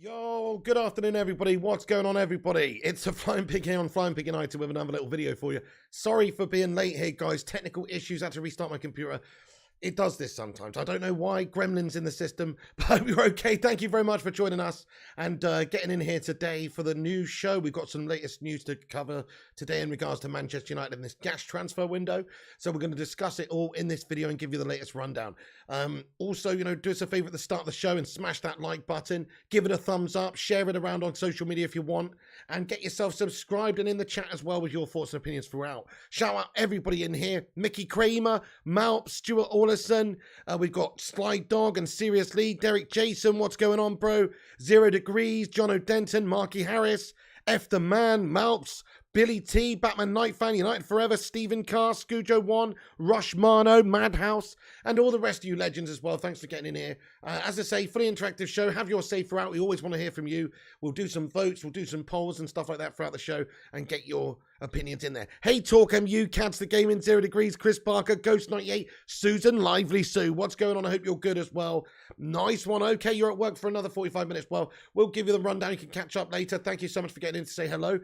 Yo, good afternoon, everybody. What's going on, everybody? It's a Flying Pig here on Flying Pig United with another little video for you. Sorry for being late here, guys. Technical issues. Had to restart my computer. It does this sometimes. I don't know why. Gremlins in the system, but we're okay. Thank you very much for joining us and getting in here today for the new show. We've got some latest news to cover today in regards to Manchester United in this gas transfer window. So we're going to discuss it all in this video and give you the latest rundown. Also, do us a favor at the start of the show and smash that like button. Give it a thumbs up. Share it around on social media if you want. And get yourself subscribed and in the chat as well with your thoughts and opinions throughout. Shout out everybody in here. Mickey Kramer, Malp, Stuart Orlison. We've got Slide Dog and Seriously. Derek Jason, what's going on, bro? 0 Degrees, John O'Denton, Marky Harris, F the Man, Malps, Billy T, Batman Night Fan, United Forever, Stephen Carr, Scujo One, Rush Mano, Madhouse, and all the rest of you legends as well. Thanks for getting in here. As I say, fully interactive show. Have your say throughout. We always want to hear from you. We'll do some votes. We'll do some polls and stuff like that throughout the show and get your opinions in there. Hey, Talk MU, Cats the Gaming, 0 Degrees, Chris Barker, Ghost 98, Susan, Lively Sue. What's going on? I hope you're good as well. Nice one. Okay, you're at work for another 45 minutes. Well, we'll give you the rundown. You can catch up later. Thank you so much for getting in to say hello.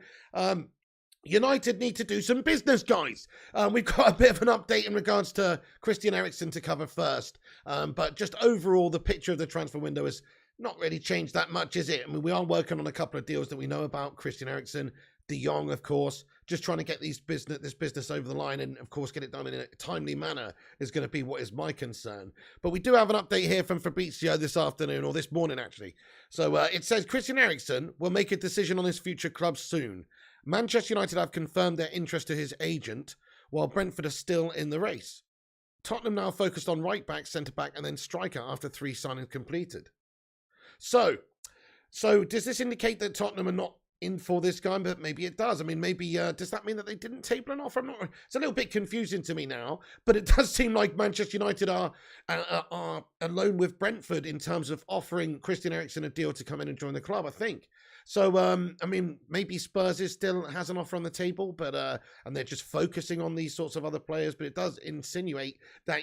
United need to do some business, guys. We've got a bit of an update in regards to Christian Eriksen to cover first. But just overall, the picture of the transfer window has not really changed that much, is it? I mean, we are working on a couple of deals that we know about. Christian Eriksen, De Jong, of course. Just trying to get this business over the line and, of course, get it done in a timely manner is going to be what is my concern. But we do have an update here from Fabrizio this afternoon, or this morning, actually. So it says Christian Eriksen will make a decision on his future club soon. Manchester United have confirmed their interest to his agent, while Brentford are still in the race. Tottenham now focused on right-back, centre-back, and then striker after 3 signings completed. So does this indicate that Tottenham are not in for this guy? But maybe it does. I mean, maybe does that mean that they didn't table an offer? It's a little bit confusing to me now, but it does seem like Manchester United are alone with Brentford in terms of offering Christian Eriksen a deal to come in and join the club, I think. So, I mean, maybe Spurs still has an offer on the table, but and they're just focusing on these sorts of other players. But it does insinuate that,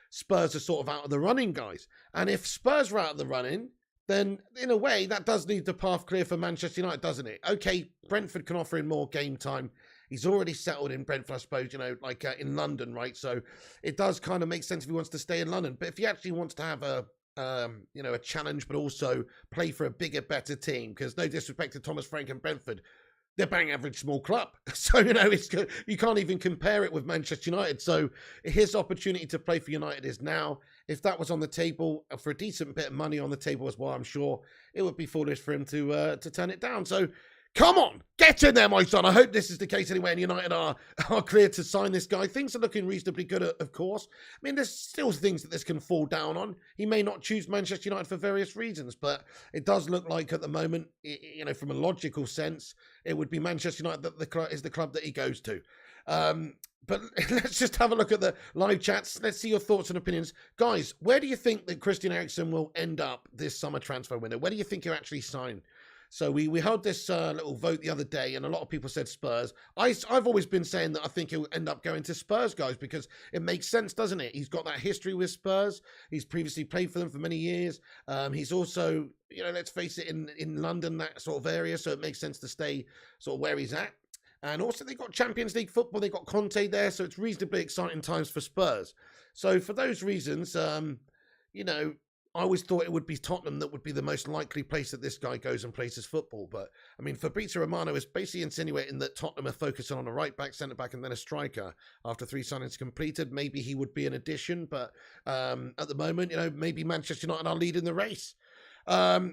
Spurs are sort of out of the running, guys. And if Spurs are out of the running, then in a way, that does leave the path clear for Manchester United, doesn't it? Okay, Brentford can offer him more game time. He's already settled in Brentford, I suppose, in London, right? So it does kind of make sense if he wants to stay in London. But if he actually wants to have a challenge, but also play for a bigger, better team, because no disrespect to Thomas Frank and Brentford, they're bang average small club. So, it's good. You can't even compare it with Manchester United. So his opportunity to play for United is now. If that was on the table for a decent bit of money on the table as well, I'm sure it would be foolish for him to turn it down. So come on, get in there, my son. I hope this is the case anyway, and United are clear to sign this guy. Things are looking reasonably good, of course. I mean, there's still things that this can fall down on. He may not choose Manchester United for various reasons, but it does look like at the moment, from a logical sense, it would be Manchester United that is the club that he goes to. But let's just have a look at the live chats. Let's see your thoughts and opinions. Guys, where do you think that Christian Eriksen will end up this summer transfer window? Where do you think he'll actually sign? So we held this little vote the other day, and a lot of people said Spurs. I've always been saying that I think he'll end up going to Spurs, guys, because it makes sense, doesn't it? He's got that history with Spurs. He's previously played for them for many years. He's also, let's face it, in London, that sort of area, so it makes sense to stay sort of where he's at. And also, they've got Champions League football. They've got Conte there, so it's reasonably exciting times for Spurs. So for those reasons, I always thought it would be Tottenham that would be the most likely place that this guy goes and plays his football. But, I mean, Fabrizio Romano is basically insinuating that Tottenham are focusing on a right-back, centre-back, and then a striker after 3 signings completed. Maybe he would be an addition, but at the moment, maybe Manchester United are leading the race.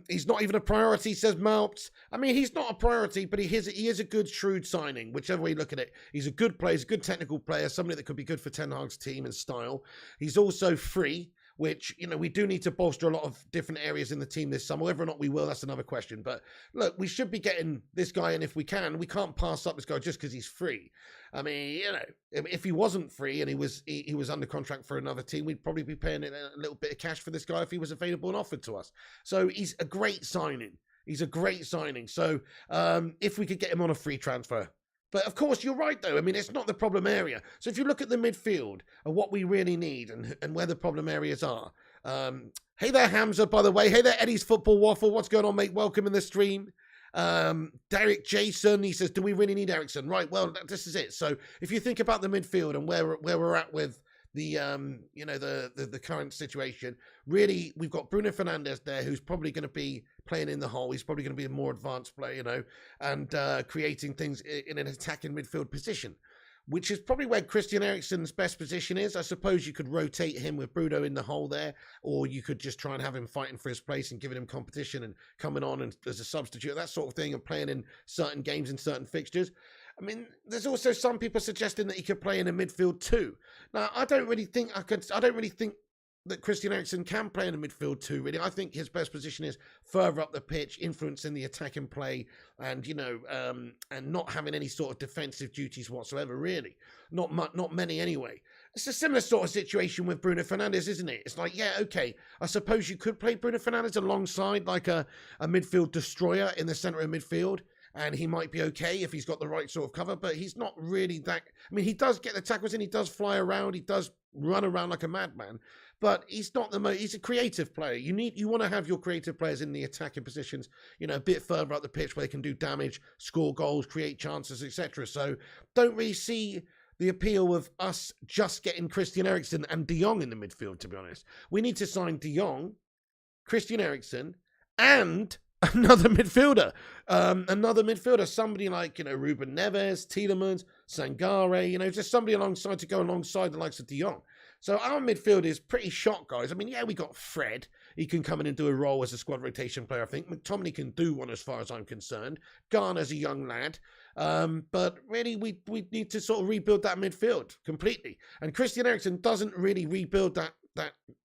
He's not even a priority, says Malps. I mean, he's not a priority, but he is a good, shrewd signing, whichever way you look at it. He's a good player, he's a good technical player, somebody that could be good for Ten Hag's team and style. He's also free, which, we do need to bolster a lot of different areas in the team this summer. Whether or not we will, that's another question. But look, we should be getting this guy in if we can. We can't pass up this guy just because he's free. I mean, if he wasn't free and he was under contract for another team, we'd probably be paying a little bit of cash for this guy if he was available and offered to us. So he's a great signing. So if we could get him on a free transfer. But of course, you're right, though. I mean, it's not the problem area. So if you look at the midfield and what we really need and where the problem areas are, Hey there, Hamza, by the way. Hey there, Eddie's Football Waffle. What's going on, mate? Welcome in the stream. Derek Jason, he says, do we really need Eriksen? Right, well, this is it. So if you think about the midfield and where we're at with the the current situation, really, we've got Bruno Fernandes there, who's probably going to be playing in the hole. He's probably going to be a more advanced player, and creating things in an attacking midfield position, which is probably where Christian Eriksen's best position is. I suppose you could rotate him with Bruno in the hole there, or you could just try and have him fighting for his place and giving him competition and coming on and as a substitute, that sort of thing, and playing in certain games and certain fixtures. I mean, there's also some people suggesting that he could play in a midfield too. Now, I don't really think that Christian Eriksen can play in the midfield too, really. I think his best position is further up the pitch, influencing the attacking play, and and not having any sort of defensive duties whatsoever, really. Not many anyway. It's a similar sort of situation with Bruno Fernandes, isn't it? It's like, yeah, okay, I suppose you could play Bruno Fernandes alongside like a midfield destroyer in the centre of midfield, and he might be okay if he's got the right sort of cover, but he's not really that. I mean, he does get the tackles in, he does fly around, he does run around like a madman, but he's not he's a creative player. You want to have your creative players in the attacking positions, a bit further up the pitch where they can do damage, score goals, create chances, etc. So don't really see the appeal of us just getting Christian Eriksen and De Jong in the midfield, to be honest. We need to sign De Jong, Christian Eriksen, and another midfielder. Somebody like, Ruben Neves, Tielemans, Sangare, just somebody alongside to go alongside the likes of De Jong. So our midfield is pretty shot, guys. I mean, yeah, we got Fred. He can come in and do a role as a squad rotation player, I think. McTominay can do one as far as I'm concerned. Garner's a young lad. But really, we need to sort of rebuild that midfield completely. And Christian Eriksen doesn't really rebuild that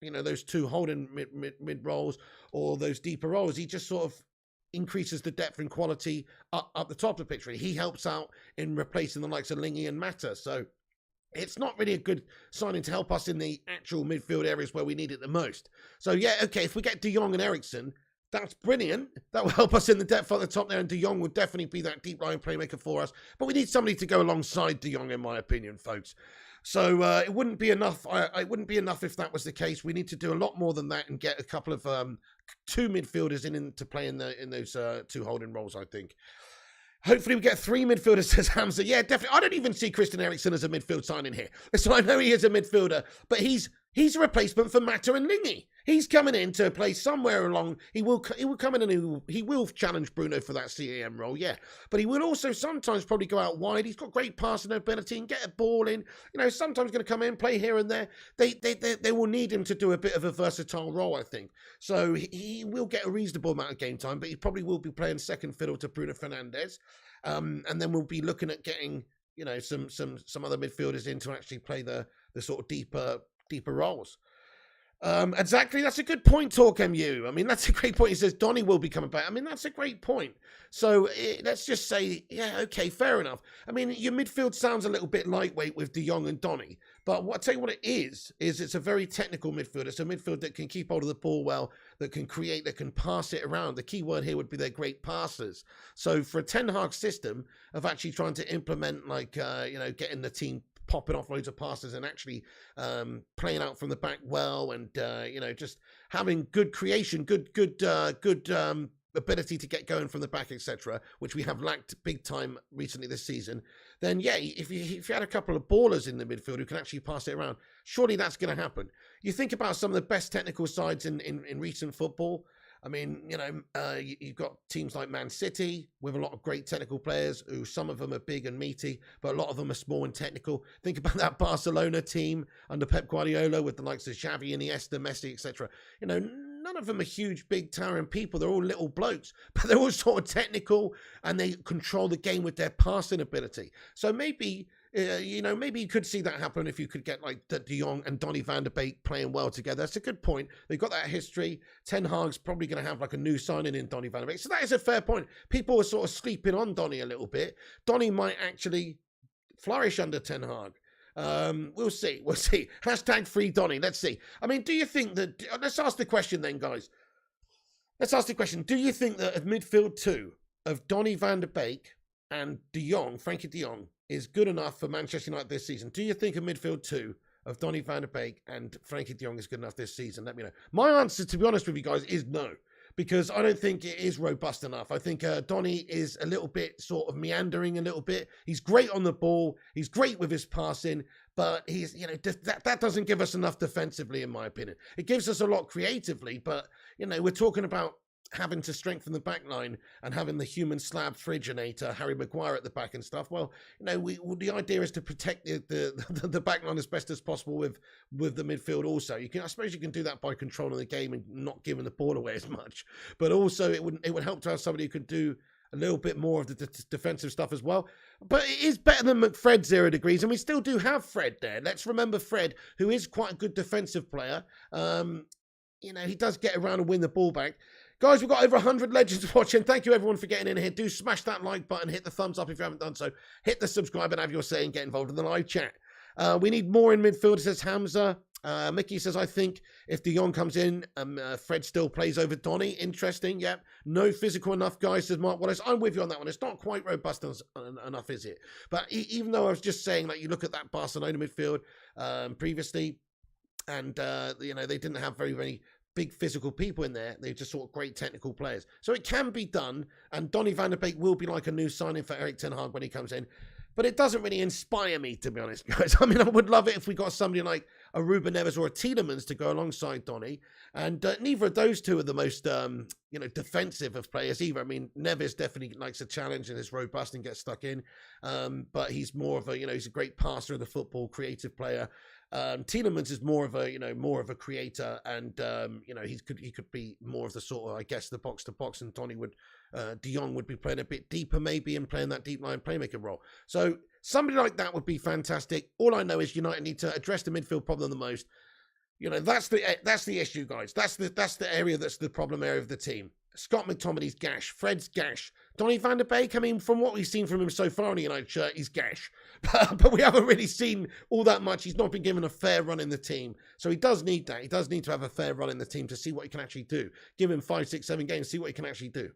those two holding mid roles or those deeper roles. He just sort of increases the depth and quality up the top of the pitch. Really. He helps out in replacing the likes of Lingy and Mata. So it's not really a good signing to help us in the actual midfield areas where we need it the most. So yeah, okay, if we get De Jong and Eriksen, that's brilliant. That will help us in the depth at the top there, and De Jong would definitely be that deep line playmaker for us. But we need somebody to go alongside De Jong, in my opinion, folks. So it wouldn't be enough. It wouldn't be enough if that was the case. We need to do a lot more than that and get a couple of two midfielders in to play in those two holding roles, I think. Hopefully we get three midfielders, says Hamza. Yeah, definitely. I don't even see Christian Eriksen as a midfield signing here. So I know he is a midfielder, but he's a replacement for Mata and Lingy. He's coming in to play somewhere along. He will come in and he will challenge Bruno for that CAM role, yeah. But he will also sometimes probably go out wide. He's got great passing ability and get a ball in. Sometimes going to come in, play here and there. They will need him to do a bit of a versatile role, I think. So he will get a reasonable amount of game time, but he probably will be playing second fiddle to Bruno Fernandes. And then we'll be looking at getting, some other midfielders in to actually play the sort of deeper roles. Exactly, that's a good point, Talk MU. I mean, that's a great point. He says Donny will be coming back. I mean, that's a great point. So let's just say, yeah, okay, fair enough. I mean, your midfield sounds a little bit lightweight with De Jong and Donny, but I'll tell you what it is it's a very technical midfield. It's a midfield that can keep hold of the ball well, that can create, that can pass it around. The key word here would be they're great passers. So for a Ten Hag system of actually trying to implement, like, getting the team popping off loads of passes and actually playing out from the back well, and just having good creation, good ability to get going from the back, etc., which we have lacked big time recently this season. Then yeah, if you had a couple of ballers in the midfield who can actually pass it around, surely that's going to happen. You think about some of the best technical sides in recent football. I mean, you've got teams like Man City with a lot of great technical players who some of them are big and meaty, but a lot of them are small and technical. Think about that Barcelona team under Pep Guardiola with the likes of Xavi, Iniesta, Messi, etc. None of them are huge, big, towering people. They're all little blokes, but they're all sort of technical and they control the game with their passing ability. So maybe you could see that happen if you could get like De Jong and Donny van de Beek playing well together. That's a good point. They've got that history. Ten Hag's probably going to have like a new signing in Donny van de Beek. So that is a fair point. People are sort of sleeping on Donny a little bit. Donny might actually flourish under Ten Hag. We'll see. Hashtag free Donny. Let's see. I mean, do you think that... Let's ask the question then, guys. Let's ask the question. Do you think that a midfield two of Donny van de Beek and De Jong, Frenkie de Jong, is good enough for Manchester United this season? Do you think a midfield two of Donny van de Beek and Frenkie de Jong is good enough this season? Let me know. My answer, to be honest with you guys, is no. Because I don't think it is robust enough. I think Donny is a little bit sort of meandering a little bit. He's great on the ball. He's great with his passing. But he's, that doesn't give us enough defensively, in my opinion. It gives us a lot creatively. But, we're talking about having to strengthen the back line and having the human slab friginator Harry Maguire at the back and stuff. Well, the idea is to protect the back line as best as possible with the midfield also. I suppose you can do that by controlling the game and not giving the ball away as much. But also it would help to have somebody who could do a little bit more of the defensive stuff as well. But it is better than McFred 0 degrees, and we still do have Fred there. Let's remember Fred, who is quite a good defensive player. He does get around and win the ball back. Guys, we've got over 100 legends watching. Thank you, everyone, for getting in here. Do smash that like button. Hit the thumbs up if you haven't done so. Hit the subscribe and have your say and get involved in the live chat. We need more in midfield, says Hamza. Mickey says, I think if De Jong comes in, Fred still plays over Donny. Interesting, yep. No physical enough, guys, says Mark Wallace. I'm with you on that one. It's not quite robust enough, is it? But even though I was just saying that you look at that Barcelona midfield previously, and, they didn't have very many big physical people in there. They're just sort of great technical players. So it can be done, and Donny van de Beek will be like a new signing for Erik ten Hag when he comes in. But it doesn't really inspire me, to be honest, guys. I mean, I would love it if we got somebody like a Ruben Neves or a Tielemans to go alongside Donny. And neither of those two are the most, defensive of players either. I mean, Neves definitely likes a challenge and is robust and gets stuck in. But he's more of a, he's a great passer of the football, creative player. Tielemans is more of a creator, and he could be more of the sort of, I guess, the box to box, and Donny De Jong would be playing a bit deeper maybe and playing that deep line playmaker role. So somebody like that would be fantastic. All I know is United need to address the midfield problem the most. That's the issue, guys. That's the area that's the problem area of the team. Scott McTominay's gash. Fred's gash. Donny van de Beek, I mean, from what we've seen from him so far in the United shirt, he's gash. But we haven't really seen all that much. He's not been given a fair run in the team. So he does need that. He does need to have a fair run in the team to see what he can actually do. Give him 5, 6, 7 games, see what he can actually do.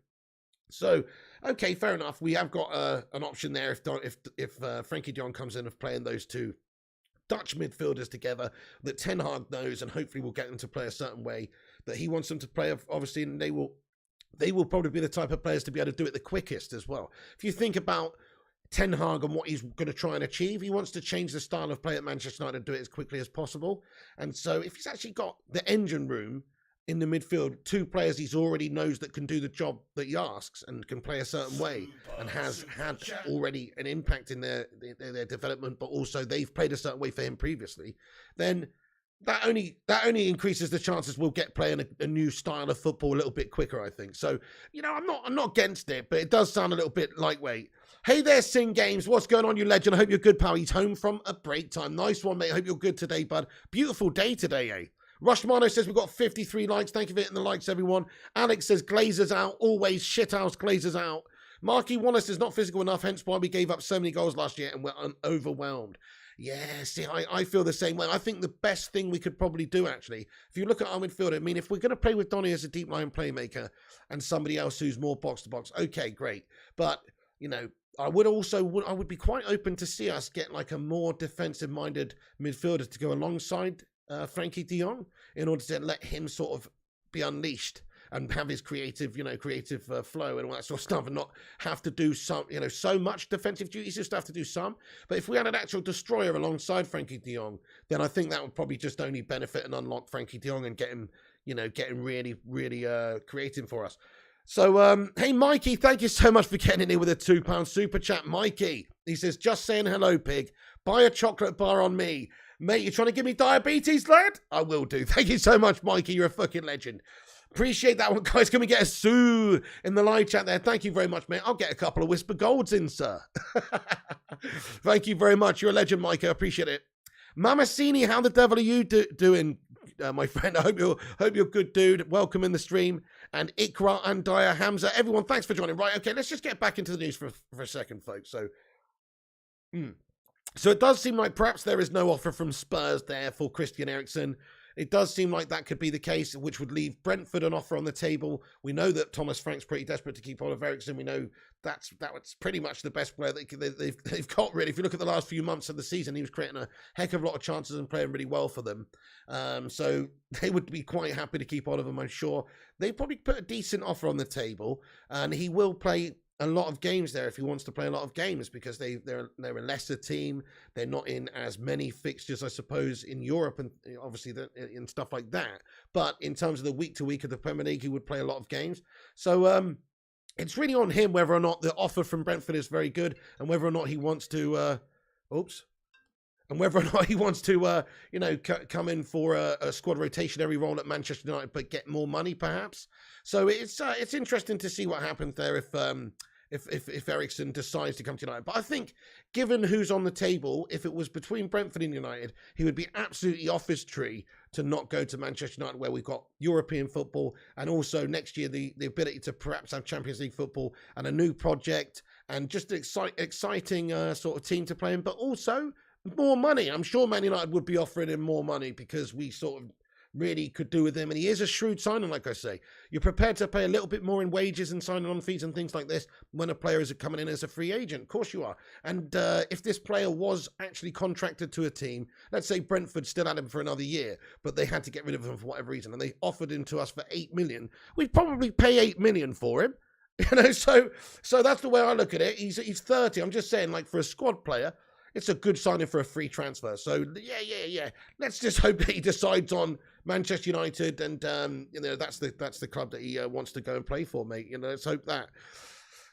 So, okay, fair enough. We have got an option there if Frenkie de Jong comes in of playing those two Dutch midfielders together that Ten Hag knows, and hopefully will get them to play a certain way that he wants them to play, obviously, and they will probably be the type of players to be able to do it the quickest as well. If you think about Ten Hag and what he's going to try and achieve, he wants to change the style of play at Manchester United and do it as quickly as possible. And so if he's actually got the engine room in the midfield, 2 players he's already knows that can do the job that he asks and can play a certain way and has had already an impact in their development, but also they've played a certain way for him previously, then that only increases the chances we'll get playing a new style of football a little bit quicker, I think. So, I'm not against it, but it does sound a little bit lightweight. Hey there, Sing Games. What's going on, you legend? I hope you're good, pal. He's home from a break time. Nice one, mate. I hope you're good today, bud. Beautiful day today, eh? Rushmano says we've got 53 likes. Thank you for hitting the likes, everyone. Alex says Glazers out. Always shithouse Glazers out. Marky Wallace is not physical enough, hence why we gave up so many goals last year and we're overwhelmed. Yeah, see, I feel the same way. I think the best thing we could probably do, actually, if you look at our midfield, I mean, if we're going to play with Donny as a deep line playmaker and somebody else who's more box-to-box, okay, great. But, I would be quite open to see us get like a more defensive-minded midfielder to go alongside Frenkie de Jong in order to let him sort of be unleashed and have his creative flow and all that sort of stuff, and not have to do some, so much defensive duties, just have to do some. But if we had an actual destroyer alongside Frenkie de Jong, then I think that would probably just only benefit and unlock Frenkie de Jong and get him really, really creative for us. So, hey, Mikey, thank you so much for getting in here with a £2 super chat. Mikey, he says, just saying hello, pig. Buy a chocolate bar on me. Mate, you trying to give me diabetes, lad? I will do. Thank you so much, Mikey. You're a fucking legend. Appreciate that one, guys. Can we get a sue in the live chat there? Thank you very much, mate. I'll get a couple of Whisper Golds in, sir. Thank you very much. You're a legend, Mike. I appreciate it. Mamasini, how the devil are you doing, my friend? I hope you're good, dude. Welcome in the stream. And Ikra and Daya Hamza. Everyone, thanks for joining. Right, okay, let's just get back into the news for a second, folks. So it does seem like perhaps there is no offer from Spurs there for Christian Eriksen. It does seem like that could be the case, which would leave Brentford an offer on the table. We know that Thomas Frank's pretty desperate to keep hold of Eriksen. We know that's pretty much the best player they've got, really. If you look at the last few months of the season, he was creating a heck of a lot of chances and playing really well for them. So they would be quite happy to keep hold of him, I'm sure. They probably put a decent offer on the table, and he will play a lot of games there if he wants to play a lot of games, because they're a lesser team. They're not in as many fixtures, I suppose, in Europe and obviously and stuff like that. But in terms of the week to week of the Premier League, he would play a lot of games. So it's really on him whether or not the offer from Brentford is very good, and whether or not he wants to come in for a squad rotationary role at Manchester United, but get more money perhaps. So it's interesting to see what happens there if Eriksen decides to come to United. But I think, given who's on the table, if it was between Brentford and United, he would be absolutely off his tree to not go to Manchester United, where we've got European football, and also next year the ability to perhaps have Champions League football and a new project, and just an exciting sort of team to play in, but also more money. I'm sure Man United would be offering him more money, because we sort of really could do with him, and he is a shrewd signing. Like I say, you're prepared to pay a little bit more in wages and signing on fees and things like this when a player is coming in as a free agent. Of course you are. And if this player was actually contracted to a team, let's say Brentford still had him for another year, but they had to get rid of him for whatever reason, and they offered him to us for 8 million, we'd probably pay 8 million for him. So that's the way I look at it. He's 30. I'm just saying, like, for a squad player, it's a good signing for a free transfer. So, yeah. Let's just hope that he decides on Manchester United, and, that's the club that he wants to go and play for, mate. Let's hope that.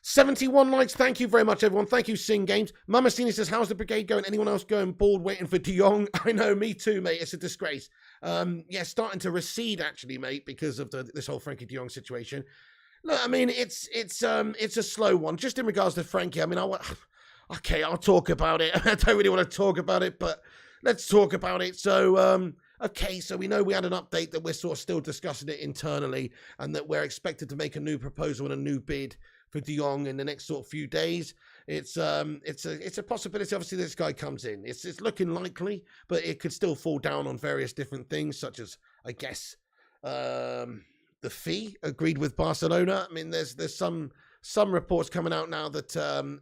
71 likes. Thank you very much, everyone. Thank you, Sing Games. Mamacini says, how's the brigade going? Anyone else going bald waiting for De Jong? I know, me too, mate. It's a disgrace. Starting to recede, actually, mate, because of this whole Frenkie de Jong situation. Look, I mean, it's a slow one. Just in regards to Frenkie, I mean, okay, I'll talk about it. I don't really want to talk about it, but let's talk about it. So, okay, so we know we had an update that we're sort of still discussing it internally, and that we're expected to make a new proposal and a new bid for De Jong in the next sort of few days. It's a possibility. Obviously, this guy comes in. It's looking likely, but it could still fall down on various different things, such as, I guess, the fee agreed with Barcelona. I mean, there's some reports coming out now that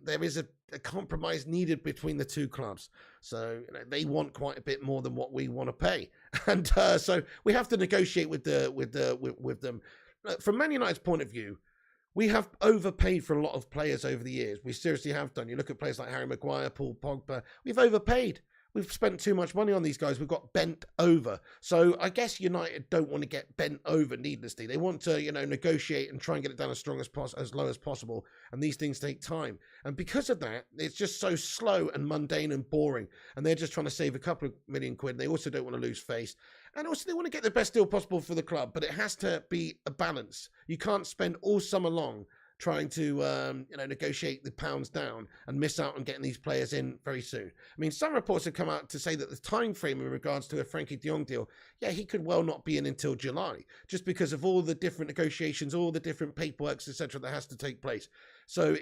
there is a compromise needed between the two clubs. So they want quite a bit more than what we want to pay, and so we have to negotiate with them. From Man United's point of view, we have overpaid for a lot of players over the years. We seriously have done. You look at players like Harry Maguire, Paul Pogba. We've overpaid. We've spent too much money on these guys. We've got bent over. So I guess United don't want to get bent over needlessly. They want to, negotiate and try and get it down as low as possible. And these things take time. And because of that, it's just so slow and mundane and boring. And they're just trying to save a couple of million quid. They also don't want to lose face. And also they want to get the best deal possible for the club. But it has to be a balance. You can't spend all summer long trying to, negotiate the pounds down and miss out on getting these players in very soon. I mean, some reports have come out to say that the time frame in regards to a Frenkie de Jong deal, he could well not be in until July, just because of all the different negotiations, all the different paperwork, etc., that has to take place. So,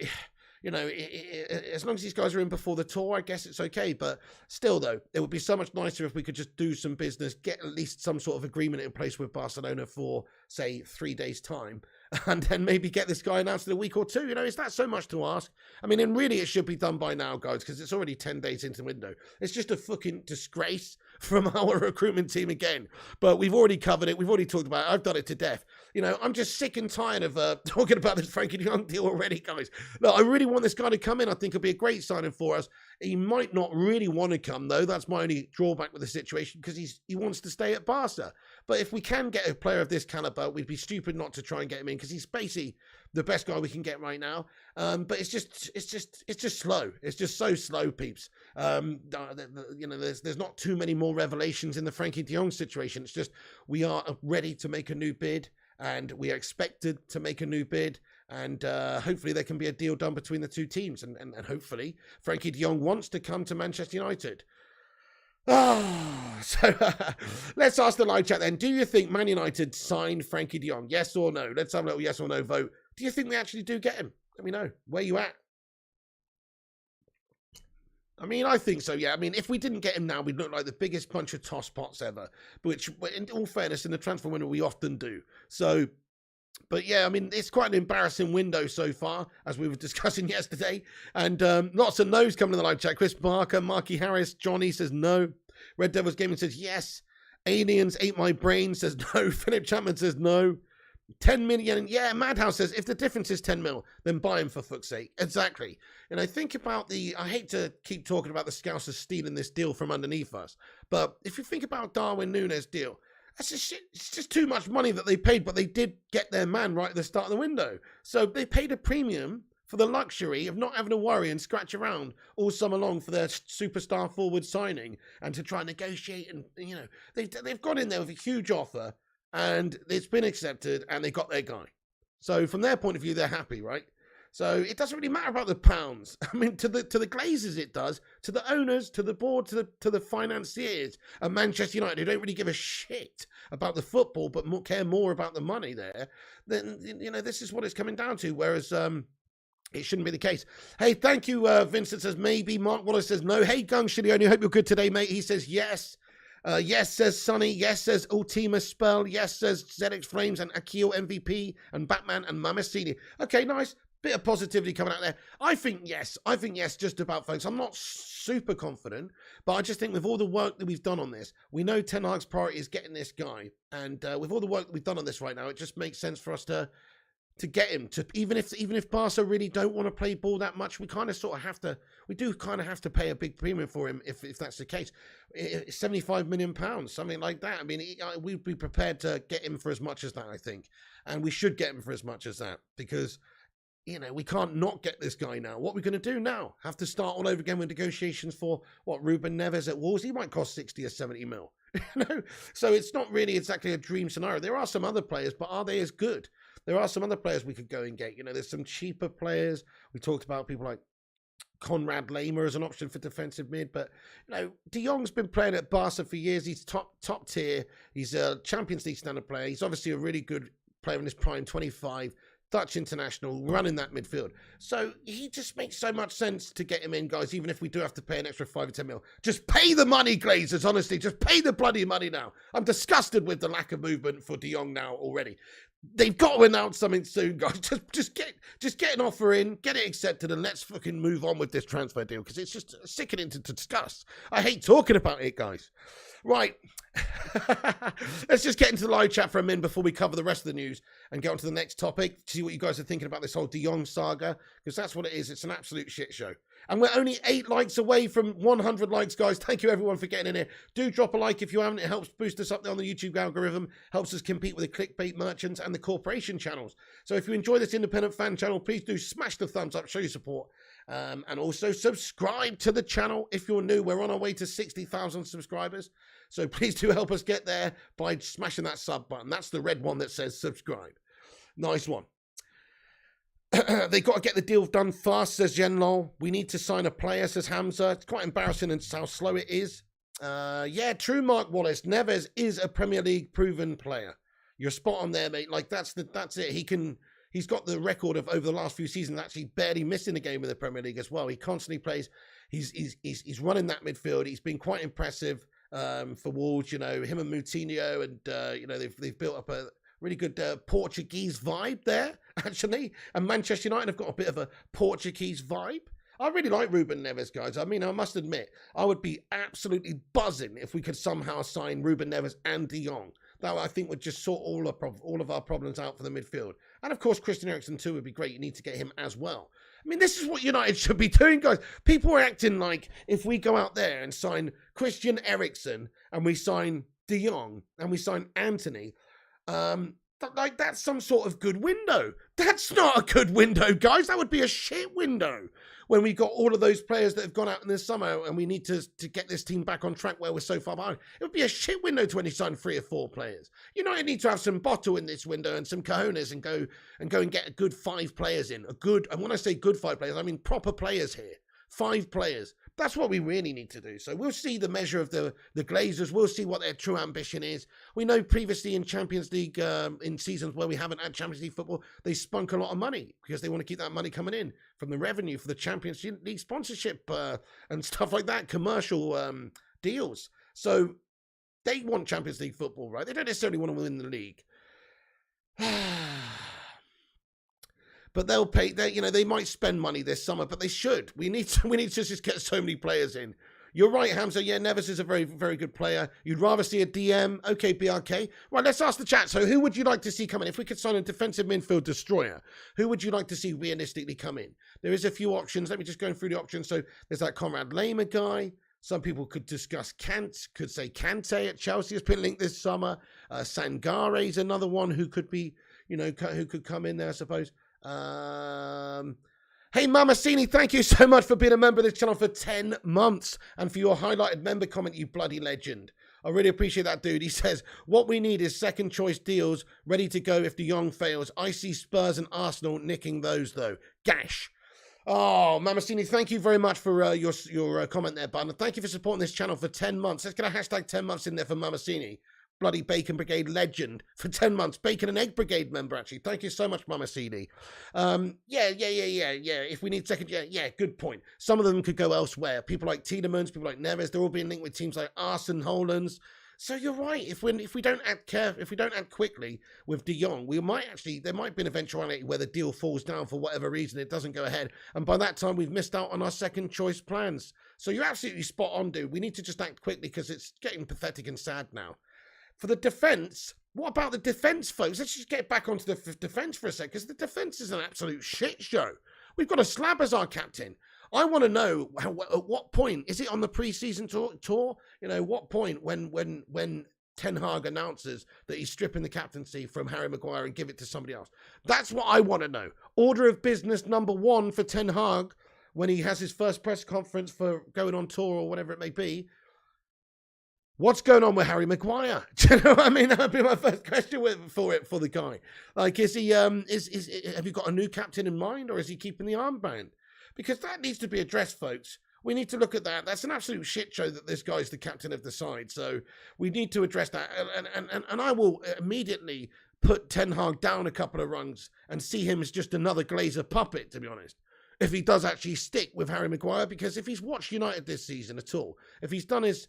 as long as these guys are in before the tour, I guess it's okay. But still, though, it would be so much nicer if we could just do some business, get at least some sort of agreement in place with Barcelona for, say, 3 days' time, and then maybe get this guy announced in a week or two. Is that so much to ask? I mean, and really, it should be done by now, guys, because it's already 10 days into the window. It's just a fucking disgrace from our recruitment team again. But we've already covered it. We've already talked about it. I've done it to death. I'm just sick and tired of talking about this Frenkie de Jong deal already, guys. Look, I really want this guy to come in. I think it'll be a great signing for us. He might not really want to come, though. That's my only drawback with the situation, because he wants to stay at Barca. But if we can get a player of this caliber, we'd be stupid not to try and get him in, because he's basically the best guy we can get right now. But it's just slow. It's just so slow, peeps. There's not too many more revelations in the Frenkie de Jong situation. It's just we are ready to make a new bid, and we are expected to make a new bid. And hopefully there can be a deal done between the two teams. And hopefully Frenkie de Jong wants to come to Manchester United. So let's ask the live chat then. Do you think Man United signed Frenkie de Jong? Yes or no? Let's have a little yes or no vote. Do you think they actually do get him? Let me know. Where you at? I mean, I think so, yeah. I mean, if we didn't get him now, we'd look like the biggest bunch of tosspots ever, which, in all fairness, in the transfer window, we often do. So, but yeah, I mean, it's quite an embarrassing window so far, as we were discussing yesterday. And lots of no's coming in the live chat. Chris Barker, Marky Harris, Johnny says no. Red Devils Gaming says yes. Aliens Ate My Brain says no. Philip Chapman says no. 10 million. Yeah, Madhouse says if the difference is 10 mil, then buy him for fuck's sake. Exactly. And I think about I hate to keep talking about the Scousers stealing this deal from underneath us, but if you think about Darwin Núñez deal, that's just shit. It's just too much money that they paid, but they did get their man right at the start of the window. So they paid a premium for the luxury of not having to worry and scratch around all summer long for their superstar forward signing and to try and negotiate. And, you know, they've gone in there with a huge offer and it's been accepted and they got their guy. So from their point of view, they're happy, right? So it doesn't really matter about the pounds. I mean, to the Glazers it does, to the owners, to the board, to the financiers at Manchester United who don't really give a shit about the football but care more about the money there. Then, you know, this is what it's coming down to. Whereas it shouldn't be the case. Hey, thank you. Vincent says maybe. Mark Wallace says no. Hey, Gung Shilioni, hope you're good today, mate. He says yes. Yes, says Sonny. Yes, says Ultima Spell. Yes, says ZX Flames and Akil MVP and Batman and Mamacini. Okay, nice. Bit of positivity coming out there. I think yes, just about, folks. I'm not super confident, but I just think with all the work that we've done on this, we know Ten Hag's priority is getting this guy. And with all the work that we've done on this right now, it just makes sense for us to get him. To even if Barca really don't want to play ball that much, we kind of sort of have to. We do kind of have to pay a big premium for him if that's the case. £75 million, something like that. I mean, we'd be prepared to get him for as much as that, I think, and we should get him for as much as that because, you know, we can't not get this guy now. What are we going to do now? Have to start all over again with negotiations for Ruben Neves at Wolves? He might cost 60 or 70 mil. You know, so it's not really exactly a dream scenario. There are some other players, but are they as good? There are some other players we could go and get. You know, there's some cheaper players. We talked about people like Conrad Lamer as an option for defensive mid, but you know, De Jong's been playing at Barca for years. He's top tier. He's a Champions League standard player. He's obviously a really good player in his prime, 25. Dutch international, running that midfield. So he just makes so much sense to get him in, guys, even if we do have to pay an extra 5 or 10 mil. Just pay the money, Glazers, honestly. Just pay the bloody money now. I'm disgusted with the lack of movement for De Jong now already. They've got to announce something soon, guys. Just get an offer in, get it accepted, and let's fucking move on with this transfer deal, because it's just sickening to discuss. I hate talking about it, guys. Right. Let's just get into the live chat for a minute before we cover the rest of the news and get on to the next topic, see what you guys are thinking about this whole De Jong saga, because that's what it is. It's an absolute shit show. And we're only 8 likes away from 100 likes, guys. Thank you, everyone, for getting in here. Do drop a like if you haven't. It helps boost us up there on the YouTube algorithm, helps us compete with the clickbait merchants and the corporation channels. So if you enjoy this independent fan channel, please do smash the thumbs up, show your support. And also subscribe to the channel if you're new. We're on our way to 60,000 subscribers. So please do help us get there by smashing that sub button. That's the red one that says subscribe. Nice one. They got to get the deal done fast, says Genlol. We need to sign a player, says Hamza. It's quite embarrassing and how slow it is. Yeah, true, Mark Wallace. Neves is a Premier League proven player. You're spot on there, mate. Like that's it. He's got the record of over the last few seasons actually barely missing a game in the Premier League as well. He constantly plays. He's running that midfield. He's been quite impressive for Wolves. You know, him and Moutinho, and you know, they've built up a really good Portuguese vibe there, actually. And Manchester United have got a bit of a Portuguese vibe. I really like Ruben Neves, guys. I mean, I must admit, I would be absolutely buzzing if we could somehow sign Ruben Neves and De Jong. That, I think, would just sort all of our problems out for the midfield. And, of course, Christian Eriksen, too, would be great. You need to get him as well. I mean, this is what United should be doing, guys. People are acting like if we go out there and sign Christian Eriksen and we sign De Jong and we sign Anthony, like that's some sort of good window. That's not a good window, guys. That would be a shit window when we got all of those players that have gone out in the summer and we need to get this team back on track where we're so far behind. It would be a shit window to only sign 3 or 4 players. United need to have some bottle in this window and some cojones and go and get a good 5 players in. And when I say good 5 players, I mean proper players here. 5 players. That's what we really need to do. So we'll see the measure of the Glazers. We'll see what their true ambition is. We know previously in Champions League, in seasons where we haven't had Champions League football, they spunk a lot of money because they want to keep that money coming in from the revenue for the Champions League sponsorship and stuff like that, commercial deals. So they want Champions League football, right? They don't necessarily want to win the league. But they'll pay. They might spend money this summer, but they should. We need to just get so many players in. You're right, Hamza. Yeah, Neves is a very, very good player. You'd rather see a DM. Okay, BRK. Right, let's ask the chat. So who would you like to see come in? If we could sign a defensive midfield destroyer, who would you like to see realistically come in? There is a few options. Let me just go through the options. So there's that Conrad Lehmer guy. Some people could discuss could say Kante at Chelsea has been linked this summer. Sangare is another one who could be, who could come in there, I suppose. Hey, Mamasini, thank you so much for being a member of this channel for 10 months and for your highlighted member comment, you bloody legend. I really appreciate that, dude. He says, what we need is second choice deals ready to go if De Jong fails. I see Spurs and Arsenal nicking those, though. Gash. Oh, Mamasini, thank you very much for your comment there, bud. And thank you for supporting this channel for 10 months. Let's get a hashtag 10 months in there for Mamasini. Bloody Bacon Brigade legend for 10 months. Bacon and Egg Brigade member, actually. Thank you so much, Mama CD. Yeah. If we need second, yeah, good point. Some of them could go elsewhere. People like Tielemans, people like Neves, they're all being linked with teams like Arsenal, Hollands. So you're right. If we don't act quickly with De Jong, there might be an eventuality where the deal falls down for whatever reason, it doesn't go ahead. And by that time, we've missed out on our second choice plans. So you're absolutely spot on, dude. We need to just act quickly because it's getting pathetic and sad now. For the defence, what about the defence, folks? Let's just get back onto the defence for a sec, because the defence is an absolute shit show. We've got a Slab as our captain. I want to know at what point, is it on the pre-season tour? What point when Ten Hag announces that he's stripping the captaincy from Harry Maguire and give it to somebody else? That's what I want to know. Order of business number 1 for Ten Hag when he has his first press conference for going on tour or whatever it may be. What's going on with Harry Maguire? Do you know what I mean? That would be my first question for the guy. Like, is he have you got a new captain in mind, or is he keeping the armband? Because that needs to be addressed, folks. We need to look at that. That's an absolute shit show that this guy's the captain of the side. So we need to address that. And I will immediately put Ten Hag down a couple of rungs and see him as just another Glazer puppet, to be honest. If he does actually stick with Harry Maguire, because if he's watched United this season at all, if he's done his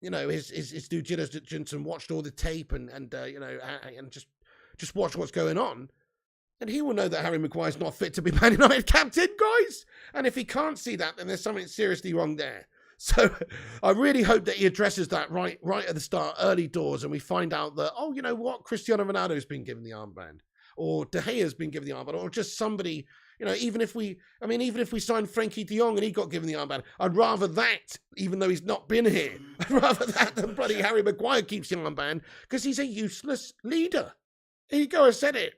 due diligence and watched all the tape and just watch what's going on, and he will know that Harry Maguire's not fit to be Man United captain, guys. And if he can't see that, then there's something seriously wrong there. So I really hope that he addresses that right at the start, early doors, and we find out that, oh, you know what, Cristiano Ronaldo's been given the armband, or De Gea's been given the armband, or just somebody. Even if we signed Frenkie de Jong and he got given the armband, I'd rather that, even though he's not been here. I'd rather that than bloody Harry Maguire keeps the armband, because he's a useless leader. Here you go, I said it.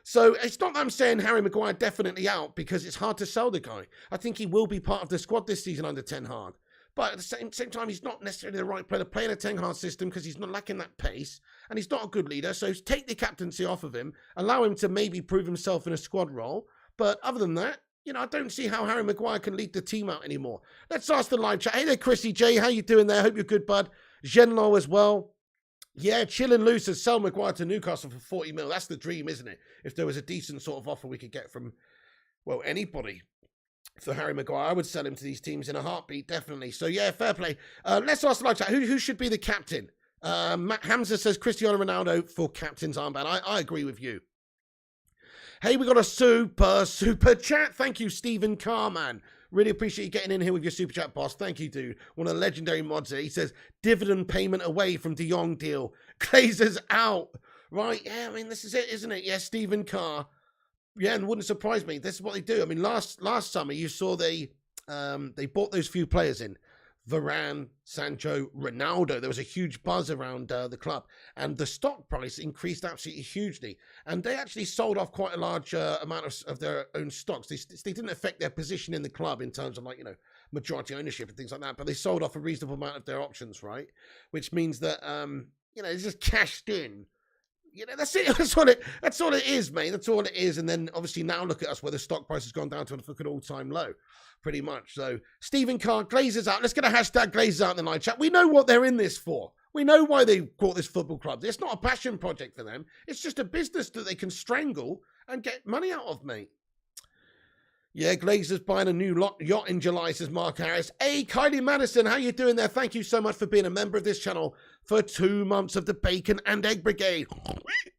So it's not that I'm saying Harry Maguire definitely out, because it's hard to sell the guy. I think he will be part of the squad this season under Ten Hag. But at the same time, he's not necessarily the right player to play in a Ten Hag system, because he's not lacking that pace, and he's not a good leader. So take the captaincy off of him, allow him to maybe prove himself in a squad role. But other than that, I don't see how Harry Maguire can lead the team out anymore. Let's ask the live chat. Hey there, Chrissy J. How you doing there? Hope you're good, bud. Genlo as well. Yeah, chilling loose as sell Maguire to Newcastle for 40 mil. That's the dream, isn't it? If there was a decent sort of offer we could get from, well, anybody for Harry Maguire, I would sell him to these teams in a heartbeat, definitely. So, yeah, fair play. Let's ask the live chat. Who should be the captain? Matt Hamza says Cristiano Ronaldo for captain's armband. I agree with you. Hey, we got a super chat. Thank you, Stephen Carman. Really appreciate you getting in here with your super chat, boss. Thank you, dude. One of the legendary mods here. He says, dividend payment away from De Jong deal. Glazers out. Right, yeah, I mean, this is it, isn't it? Yeah, Stephen Carr. Yeah, and it wouldn't surprise me. This is what they do. I mean, last summer, you saw they bought those few players in. Varane, Sancho, Ronaldo. There was a huge buzz around the club, and the stock price increased absolutely hugely. And they actually sold off quite a large amount of their own stocks. They didn't affect their position in the club in terms of majority ownership and things like that, but they sold off a reasonable amount of their options, right? Which means that they just cashed in, you know, that's it. That's all it is, mate. That's all it is. And then obviously now look at us where the stock price has gone down to an all-time low, pretty much. So Stephen Carr, Glazers out. Let's get a hashtag Glazers out in the live chat. We know what they're in this for. We know why they bought this football club. It's not a passion project for them. It's just a business that they can strangle and get money out of, mate. Yeah, Glazers buying a new yacht in July, says Mark Harris. Hey, Kylie Madison, how you doing there? Thank you so much for being a member of this channel for 2 months of the Bacon and Egg Brigade.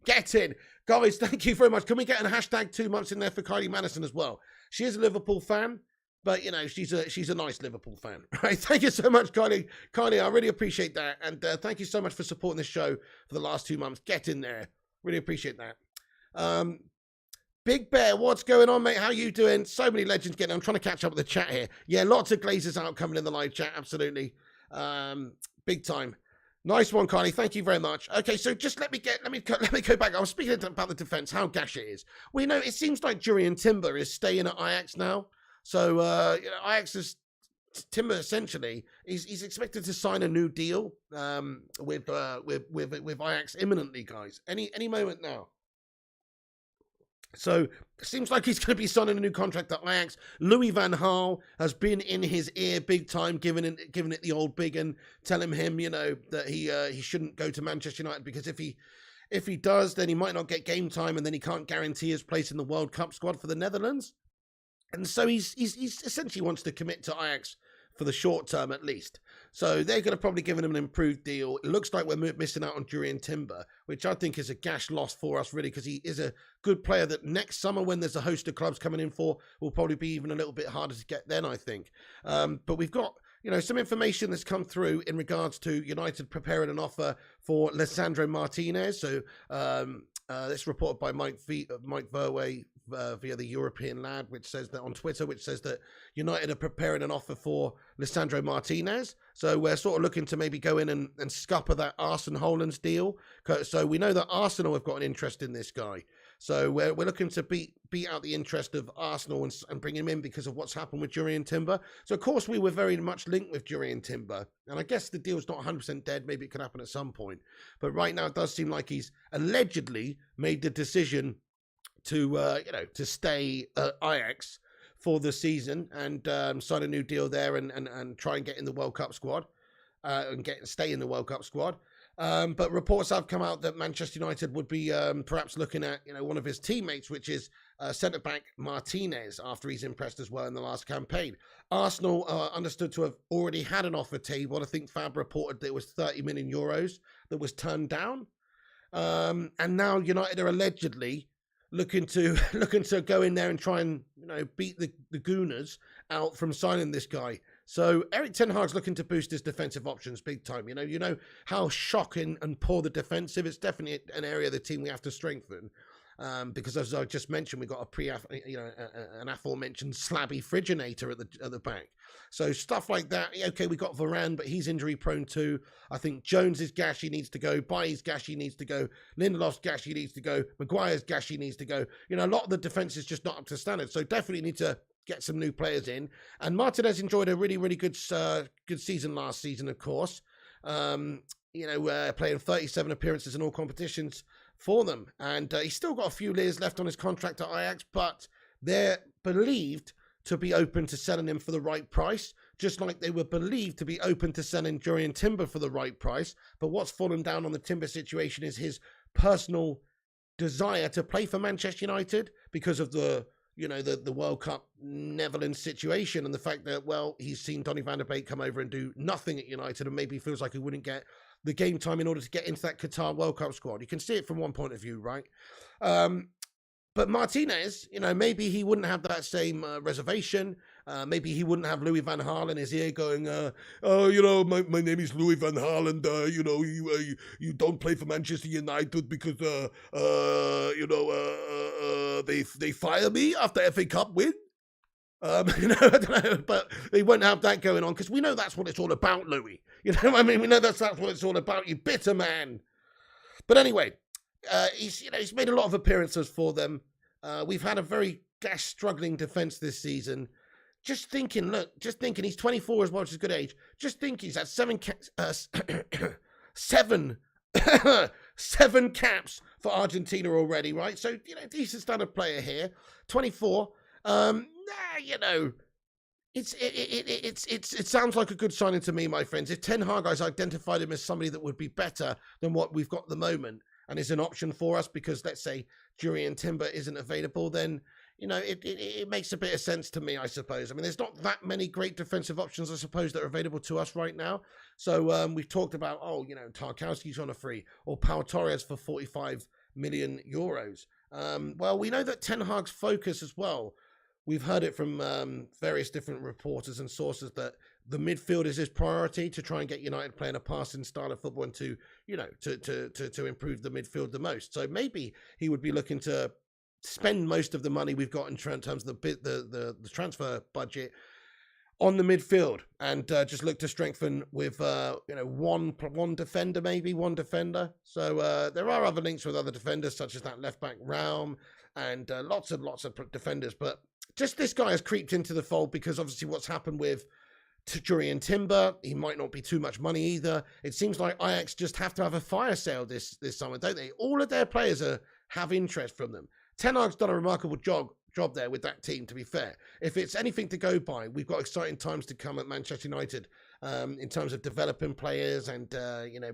Get in. Guys, thank you very much. Can we get a hashtag 2 months in there for Kylie Madison as well? She is a Liverpool fan, but, you know, she's a nice Liverpool fan. Right? Thank you so much, Kylie. Kylie, I really appreciate that. And thank you so much for supporting this show for the last 2 months. Get in there. Really appreciate that. Big Bear, what's going on, mate? How you doing? So many legends getting. I'm trying to catch up with the chat here. Yeah, lots of Glazers out coming in the live chat. Absolutely, big time. Nice one, Kylie. Thank you very much. Okay, so just let me go back. I was speaking about the defense, how gash it is. We know it seems like Jurrien Timber is staying at Ajax now. So you know, Ajax is Timber essentially. He's expected to sign a new deal with Ajax imminently, guys. Any moment now. So it seems like he's going to be signing a new contract at Ajax. Louis van Gaal has been in his ear big time, giving it the old big and telling him, you know, that he shouldn't go to Manchester United because if he does, then he might not get game time, and then he can't guarantee his place in the World Cup squad for the Netherlands. And so he's essentially wants to commit to Ajax for the short term at least. So they're going to probably give him an improved deal. It looks like we're missing out on Jurrien Timber, which I think is a gash loss for us, really, because he is a good player that next summer, when there's a host of clubs coming in for, will probably be even a little bit harder to get then, I think. But we've got, you know, some information that's come through in regards to United preparing an offer for Lisandro Martinez. So this reported by Mike Verway via the European Lad, which says that on Twitter, which says that United are preparing an offer for Lisandro Martinez. So we're sort of looking to maybe go in and scupper that Arsenal-Hollands deal. So we know that Arsenal have got an interest in this guy. So we're looking to beat out the interest of Arsenal and bring him in because of what's happened with Jurrien Timber. So, of course, we were very much linked with Jurrien Timber. And I guess the deal's not 100% dead. Maybe it could happen at some point. But right now it does seem like he's allegedly made the decision to stay at Ajax for the season and sign a new deal there and try and get in the World Cup squad and stay in the World Cup squad. But reports have come out that Manchester United would be perhaps looking at, you know, one of his teammates, which is centre-back Martinez, after he's impressed as well in the last campaign. Arsenal are understood to have already had an offer table. I think Fab reported that it was 30 million euros that was turned down. And now United are allegedly looking to go in there and try and, you know, beat the Gooners out from signing this guy. So Erik ten Hag's looking to boost his defensive options big time. You know how shocking and poor the defensive. It's definitely an area of the team we have to strengthen. Because as I just mentioned, we've got an aforementioned slabby friginator at the back. So stuff like that. Okay, we got Varane, but he's injury prone too. I think Jones's gashy needs to go. Bailly's gashy needs to go. Lindelof's gashy needs to go. Maguire's gashy needs to go. You know, a lot of the defense is just not up to standard. So definitely need to get some new players in. And Martinez enjoyed a really, really good season last season, of course. Playing 37 appearances in all competitions for them. And he's still got a few years left on his contract at Ajax, but they're believed to be open to selling him for the right price, just like they were believed to be open to selling Jurrien Timber for the right price. But what's fallen down on the Timber situation is his personal desire to play for Manchester United because of the World Cup Netherlands situation and the fact that, well, he's seen Donny van der Beek come over and do nothing at United and maybe feels like he wouldn't get the game time in order to get into that Qatar World Cup squad. You can see it from one point of view, right? But Martinez, you know, maybe he wouldn't have that same reservation. Maybe he wouldn't have Louis van Gaal in his ear going, my name is Louis van Gaal and, you don't play for Manchester United because, they fire me after FA Cup win. I don't know, but they won't have that going on because we know that's what it's all about, Louis. You know what I mean? We know that's what it's all about, you bitter man. But anyway, he's made a lot of appearances for them. We've had a very struggling defence this season. Just thinking, he's 24 as well, which is a good age. Just think he's had seven 7 caps for Argentina already, right? So, decent standard player here. 24. It sounds like a good signing to me, my friends. If Ten Hag has identified him as somebody that would be better than what we've got at the moment and is an option for us because, let's say, Jurriën Timber isn't available, then, it makes a bit of sense to me, I suppose. I mean, there's not that many great defensive options, I suppose, that are available to us right now. So we've talked about, Tarkowski's on a free or Pau Torres for 45 million euros. Well, we know that Ten Hag's focus as well, we've heard it from various different reporters and sources that the midfield is his priority to try and get United playing a passing style of football and to improve the midfield the most. So maybe he would be looking to spend most of the money we've got in terms of the transfer budget on the midfield and just look to strengthen with one defender. So there are other links with other defenders such as that left back Raum and lots of defenders, but just this guy has creeped into the fold because obviously what's happened with Jurriën Timber, he might not be too much money either. It seems like Ajax just have to have a fire sale this summer, don't they? All of their players have interest from them. Ten Hag's done a remarkable job there with that team, to be fair. If it's anything to go by, we've got exciting times to come at Manchester United in terms of developing players and,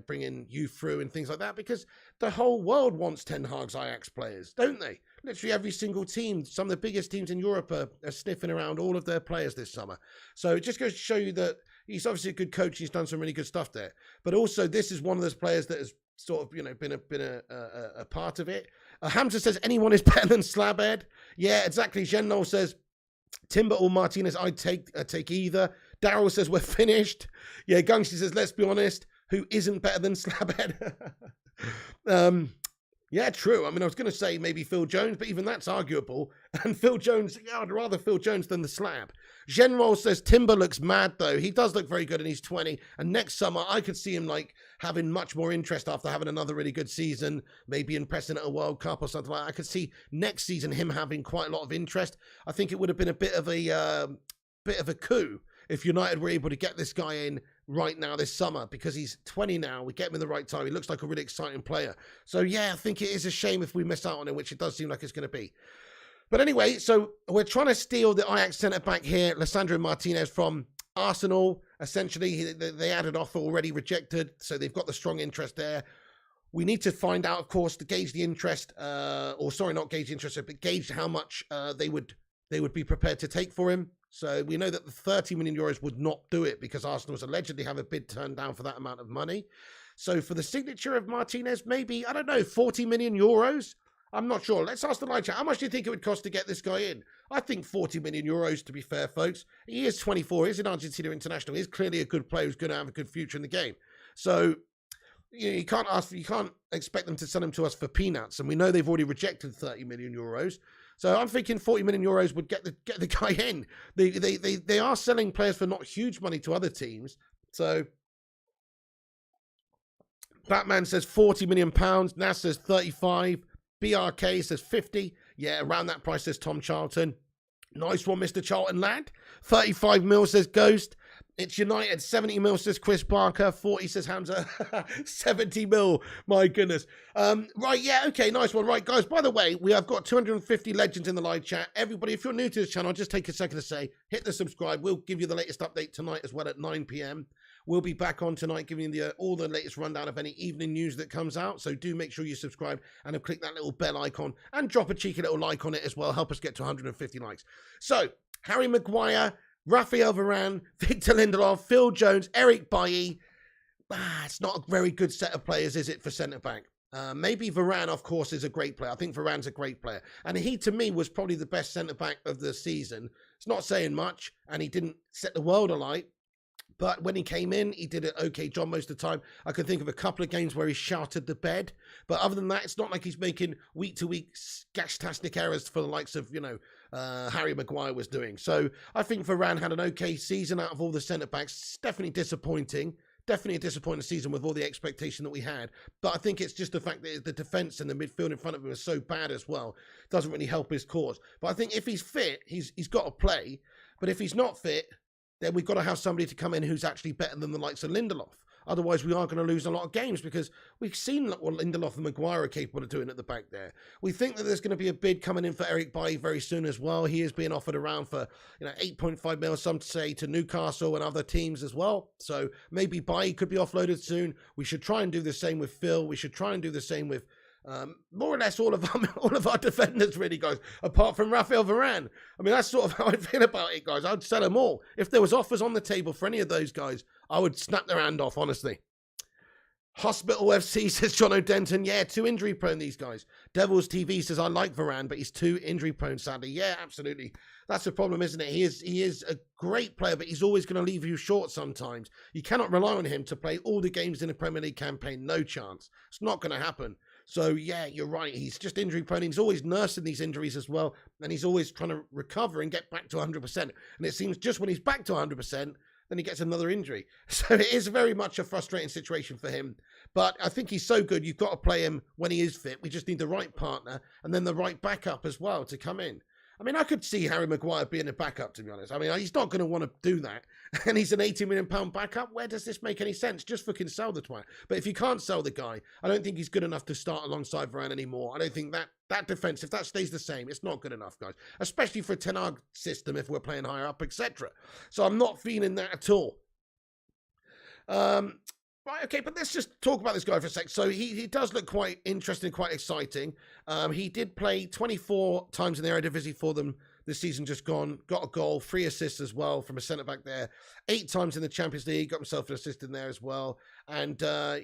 bringing youth through and things like that, because the whole world wants Ten Hag's Ajax players, don't they? Literally every single team, some of the biggest teams in Europe are sniffing around all of their players this summer. So it just goes to show you that he's obviously a good coach. He's done some really good stuff there. But also this is one of those players that has sort of, been a part of it. Hamza says, anyone is better than Slabhead. Yeah, exactly. Genol says, Timber or Martinez, I'd take either. Daryl says, we're finished. Yeah, Gungshi says, let's be honest, who isn't better than Slabhead? Yeah, true. I mean, I was going to say maybe Phil Jones, but even that's arguable. And Phil Jones, I'd rather Phil Jones than the Slab. General says Timber looks mad, though. He does look very good, and he's 20. And next summer, I could see him, having much more interest after having another really good season, maybe impressing at a World Cup or something like that. I could see next season him having quite a lot of interest. I think it would have been a bit of a coup if United were able to get this guy in right now this summer, because he's 20 now. We get him in the right time. He looks like a really exciting player. So yeah, I think it is a shame if we miss out on him, which it does seem like it's going to be. But anyway, so we're trying to steal the Ajax centre-back here, Lisandro Martinez, from Arsenal. Essentially, they had an offer already rejected, so they've got the strong interest there. We need to find out, of course, to gauge the interest, not gauge the interest, but gauge how much they would be prepared to take for him. So we know that the 30 million euros would not do it because Arsenal allegedly have a bid turned down for that amount of money. So for the signature of Martinez, maybe, 40 million euros? I'm not sure. Let's ask the live chat. How much do you think it would cost to get this guy in? I think 40 million euros, to be fair, folks. He is 24. He's an Argentina international. He's clearly a good player who's going to have a good future in the game. So you can't expect them to sell him to us for peanuts. And we know they've already rejected 30 million euros. So I'm thinking 40 million euros would get the guy in. They are selling players for not huge money to other teams. So Batman says 40 million pounds. Nas says 35. BRK says 50. Yeah, around that price, says Tom Charlton. Nice one, Mr. Charlton lad. 35 mil, says Ghost. It's United. 70 mil, says Chris Barker. 40, says Hamza. 70 mil. My goodness. Right, yeah, okay, nice one. Right, guys, by the way, we have got 250 legends in the live chat. Everybody, if you're new to this channel, just take a second to say, hit the subscribe. We'll give you the latest update tonight as well at 9 p.m. We'll be back on tonight giving you all the latest rundown of any evening news that comes out. So do make sure you subscribe and click that little bell icon and drop a cheeky little like on it as well. Help us get to 150 likes. So, Harry Maguire, Raphael Varane, Victor Lindelof, Phil Jones, Eric Bailly. It's not a very good set of players, is it, for centre-back? Maybe Varane, of course, is a great player. I think Varane's a great player. And he, to me, was probably the best centre-back of the season. It's not saying much, and he didn't set the world alight. But when he came in, he did an okay job most of the time. I can think of a couple of games where he shouted the bed. But other than that, it's not like he's making week-to-week gastastic errors for the likes of, Harry Maguire was doing. So I think Varane had an okay season out of all the centre-backs. It's definitely disappointing. Definitely a disappointing season with all the expectation that we had. But I think it's just the fact that the defence and the midfield in front of him is so bad as well. Doesn't really help his cause. But I think if he's fit, he's got to play. But if he's not fit, then we've got to have somebody to come in who's actually better than the likes of Lindelof. Otherwise, we are going to lose a lot of games because we've seen what Lindelof and Maguire are capable of doing at the back there. We think that there's going to be a bid coming in for Eric Bailly very soon as well. He is being offered around for 8.5 mil, some say, to Newcastle and other teams as well. So maybe Bailly could be offloaded soon. We should try and do the same with Phil. We should try and do the same with more or less all of our defenders, really, guys, apart from Raphael Varane. I mean, that's sort of how I feel about it, guys. I'd sell them all. If there was offers on the table for any of those guys, I would snap their hand off, honestly. Hospital FC says John O'Denton. Yeah, too injury prone, these guys. Devils TV says, I like Varane, but he's too injury prone, sadly. Yeah, absolutely. That's the problem, isn't it? He is a great player, but he's always going to leave you short sometimes. You cannot rely on him to play all the games in a Premier League campaign. No chance. It's not going to happen. So, yeah, you're right. He's just injury prone. He's always nursing these injuries as well. And he's always trying to recover and get back to 100%. And it seems just when he's back to 100%, then he gets another injury. So it is very much a frustrating situation for him. But I think he's so good, you've got to play him when he is fit. We just need the right partner and then the right backup as well to come in. I mean, I could see Harry Maguire being a backup, to be honest. I mean, he's not going to want to do that. And he's an £80 million backup. Where does this make any sense? Just fucking sell the twat. But if you can't sell the guy, I don't think he's good enough to start alongside Varane anymore. I don't think that defence, if that stays the same, it's not good enough, guys. Especially for a Ten Hag system if we're playing higher up, etc. So I'm not feeling that at all. Right, okay, but let's just talk about this guy for a sec. So he does look quite interesting, quite exciting. He did play 24 times in the Eredivisie for them this season just gone. Got a goal, 3 assists as well from a centre-back there. 8 times in the Champions League, got himself an assist in there as well. And, a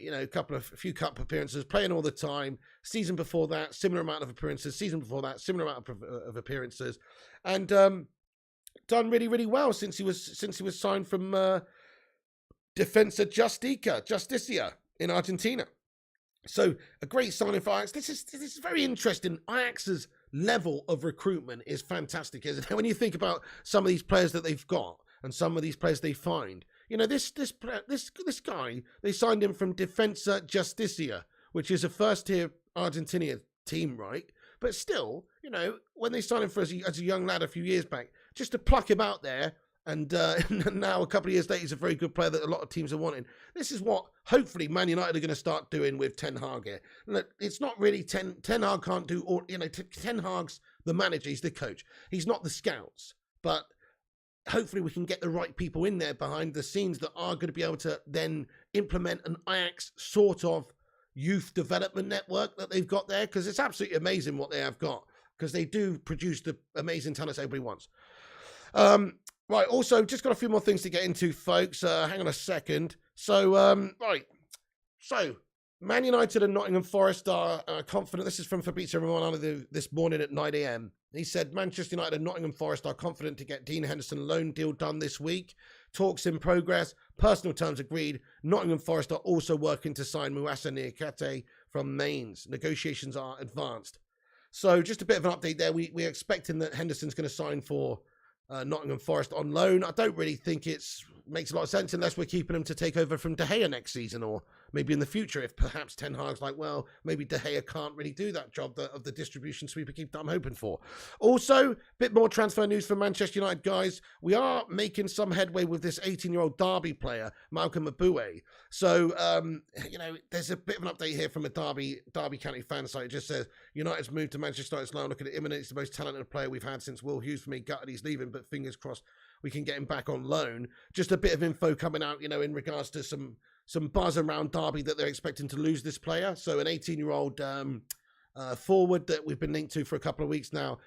few cup appearances, playing all the time. Season before that, similar amount of appearances. Season before that, similar amount of appearances. And done really, really well since he was signed from Defensa Justicia in Argentina. So a great signing for Ajax. This is very interesting. Ajax's level of recruitment is fantastic, isn't it? When you think about some of these players that they've got and some of these players they find, this guy, they signed him from Defensa Justicia, which is a first-tier Argentina team, right? But still, when they signed him as a young lad a few years back, just to pluck him out there. And now, a couple of years later, he's a very good player that a lot of teams are wanting. This is what, hopefully, Man United are going to start doing with Ten Hag here. Look, it's not really Ten Hag can't do all, Ten Hag's the manager, he's the coach. He's not the scouts. But hopefully we can get the right people in there behind the scenes that are going to be able to then implement an Ajax sort of youth development network that they've got there. Because it's absolutely amazing what they have got. Because they do produce the amazing talents everybody wants. Right, also, just got a few more things to get into, folks. Hang on a second. So, right. So, Man United and Nottingham Forest are confident. This is from Fabrizio Romano this morning at 9 a.m. He said, Manchester United and Nottingham Forest are confident to get Dean Henderson loan deal done this week. Talks in progress. Personal terms agreed. Nottingham Forest are also working to sign Moussa Niakate from Mainz. Negotiations are advanced. So, just a bit of an update there. We're expecting that Henderson's going to sign for Nottingham Forest on loan. I don't really think it makes a lot of sense unless we're keeping him to take over from De Gea next season, or maybe in the future if perhaps Ten Hag's like, well, maybe De Gea can't really do that job of the distribution sweeper keep that I'm hoping for. Also, a bit more transfer news for Manchester United, guys. We are making some headway with this 18-year-old Derby player, Malcolm Aboué. So, there's a bit of an update here from a Derby County fan site. It just says, United's moved to Manchester United's loan. Looking at him, and it's the most talented player we've had since Will Hughes. For me, gutted he's leaving, but fingers crossed we can get him back on loan. Just a bit of info coming out, in regards to some buzz around Derby that they're expecting to lose this player. So an 18-year-old forward that we've been linked to for a couple of weeks now.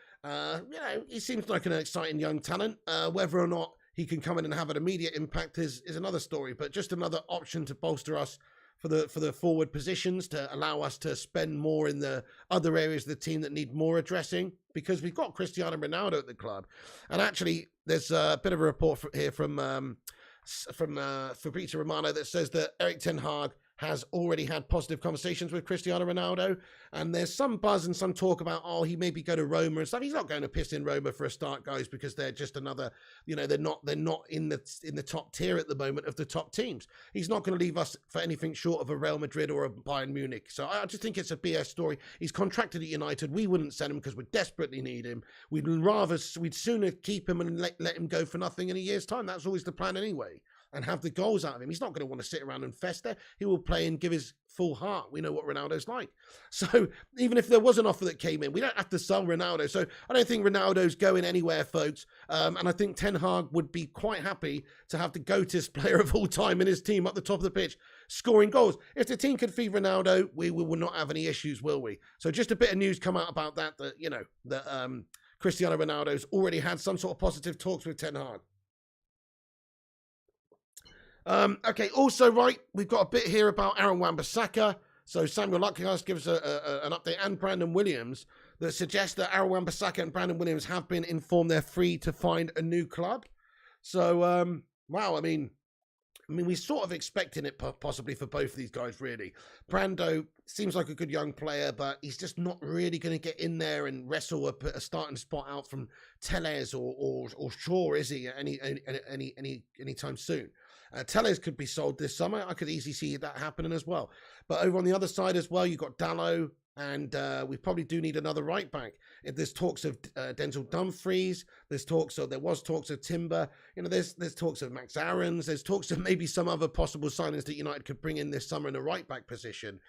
He seems like an exciting young talent. Whether or not he can come in and have an immediate impact is another story, but just another option to bolster us for the forward positions, to allow us to spend more in the other areas of the team that need more addressing, because we've got Cristiano Ronaldo at the club. And actually, there's a bit of a report here from Fabrizio Romano that says that Erik Ten Hag has already had positive conversations with Cristiano Ronaldo, and there's some buzz and some talk about, he maybe go to Roma and stuff. He's not going to piss in Roma for a start, guys, because they're just another, they're not in the top tier at the moment of the top teams. He's not going to leave us for anything short of a Real Madrid or a Bayern Munich. So I just think it's a BS story. He's contracted at United. We wouldn't send him because we desperately need him. We'd sooner keep him and let him go for nothing in a year's time. That's always the plan anyway. and have the goals out of him. He's not going to want to sit around and fester. He will play and give his full heart. We know what Ronaldo's like. So even if there was an offer that came in, we don't have to sell Ronaldo. So I don't think Ronaldo's going anywhere, folks. And I think Ten Hag would be quite happy to have the GOATest player of all time in his team up the top of the pitch, scoring goals. If the team could feed Ronaldo, we will not have any issues, will we? So just a bit of news come out about that, Cristiano Ronaldo's already had some sort of positive talks with Ten Hag. Okay, also, right, we've got a bit here about Aaron Wan-Bissaka. So Samuel Luckhouse gives an update, and Brandon Williams, that suggests that Aaron Wan-Bissaka and Brandon Williams have been informed they're free to find a new club. So, wow, I mean, we're sort of expecting it possibly for both of these guys, really. Brando seems like a good young player, but he's just not really going to get in there and wrestle a starting spot out from Telles or Shaw, is he, anytime soon. Telles could be sold this summer. I could easily see that happening as well. But over on the other side as well, you've got Dalot, and we probably do need another right back. There's talks of Denzel Dumfries. There was talks of Timber. There's talks of Max Aarons. There's talks of maybe some other possible signings that United could bring in this summer in a right back position.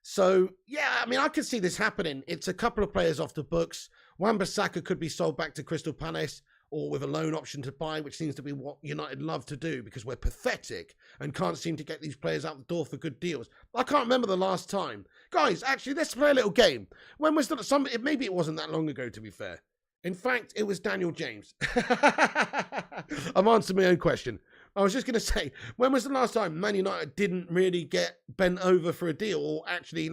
So yeah, I mean, I could see this happening. It's a couple of players off the books. Wan-Bissaka could be sold back to Crystal Palace, or with a loan option to buy, which seems to be what United love to do because we're pathetic and can't seem to get these players out the door for good deals. I can't remember the last time. Guys, actually, let's play a little game. When was maybe it wasn't that long ago, to be fair. In fact, it was Daniel James. I'm answering my own question. I was just going to say, when was the last time Man United didn't really get bent over for a deal, or actually,